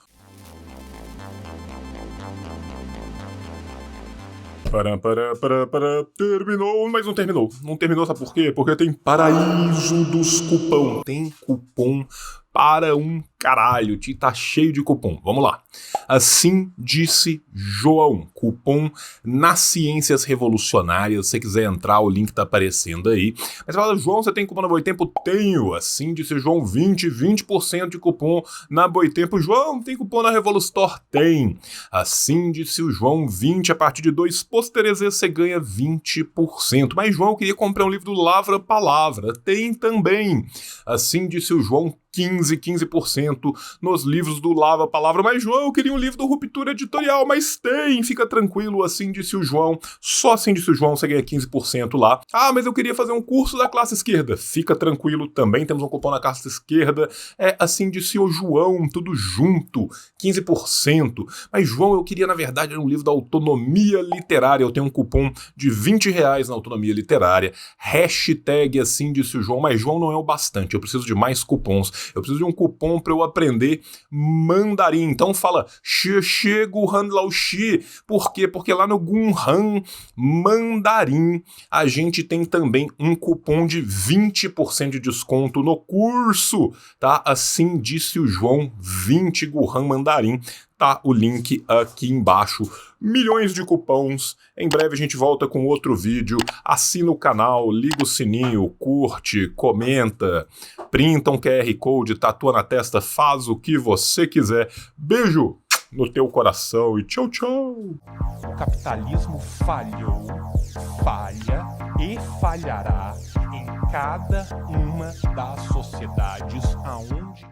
Terminou, mas não terminou. Não terminou, sabe por quê? Porque tem paraíso dos cupom. Tem cupom para um caralho. Tá cheio de cupom. Vamos lá. Assim disse João. Cupom nas Ciências Revolucionárias. Se você quiser entrar, o link tá aparecendo aí. Mas você fala, João, você tem cupom na Boitempo? Tenho. Assim disse João, 20% de cupom na Boitempo. João, tem cupom na Revolustore? Tem. Assim disse o João, 20 a partir de 2 pôsteres você ganha 20%. Mas João, eu queria comprar um livro do Lavra Palavra. Tem também. Assim disse o João, 15% 15% nos livros do Lava Palavra. Mas, João, eu queria um livro do Ruptura Editorial, mas tem, fica tranquilo, assim disse o João. Só assim disse o João, você ganha 15% lá. Ah, mas eu queria fazer um curso da classe esquerda. Fica tranquilo, também temos um cupom na classe esquerda. É assim disse o João, tudo junto, 15%. Mas, João, eu queria, na verdade, um livro da autonomia literária. Eu tenho um cupom de R$20 na autonomia literária. Hashtag assim disse o João, mas João não é o bastante. Eu preciso de mais cupons. Eu preciso de um cupom para eu aprender mandarim. Então fala Xie Guhan Lao Xi. Por quê? Porque lá no Gunhan Mandarim a gente tem também um cupom de 20% de desconto no curso, tá? Assim disse o João, 20 Guhan Mandarim. Tá o link aqui embaixo. Milhões de cupons. Em breve a gente volta com outro vídeo. Assina o canal, liga o sininho, curte, comenta, printa um QR Code, tatua na testa, faz o que você quiser. Beijo no teu coração e tchau, tchau. O capitalismo falhou, falha e falhará em cada uma das sociedades aonde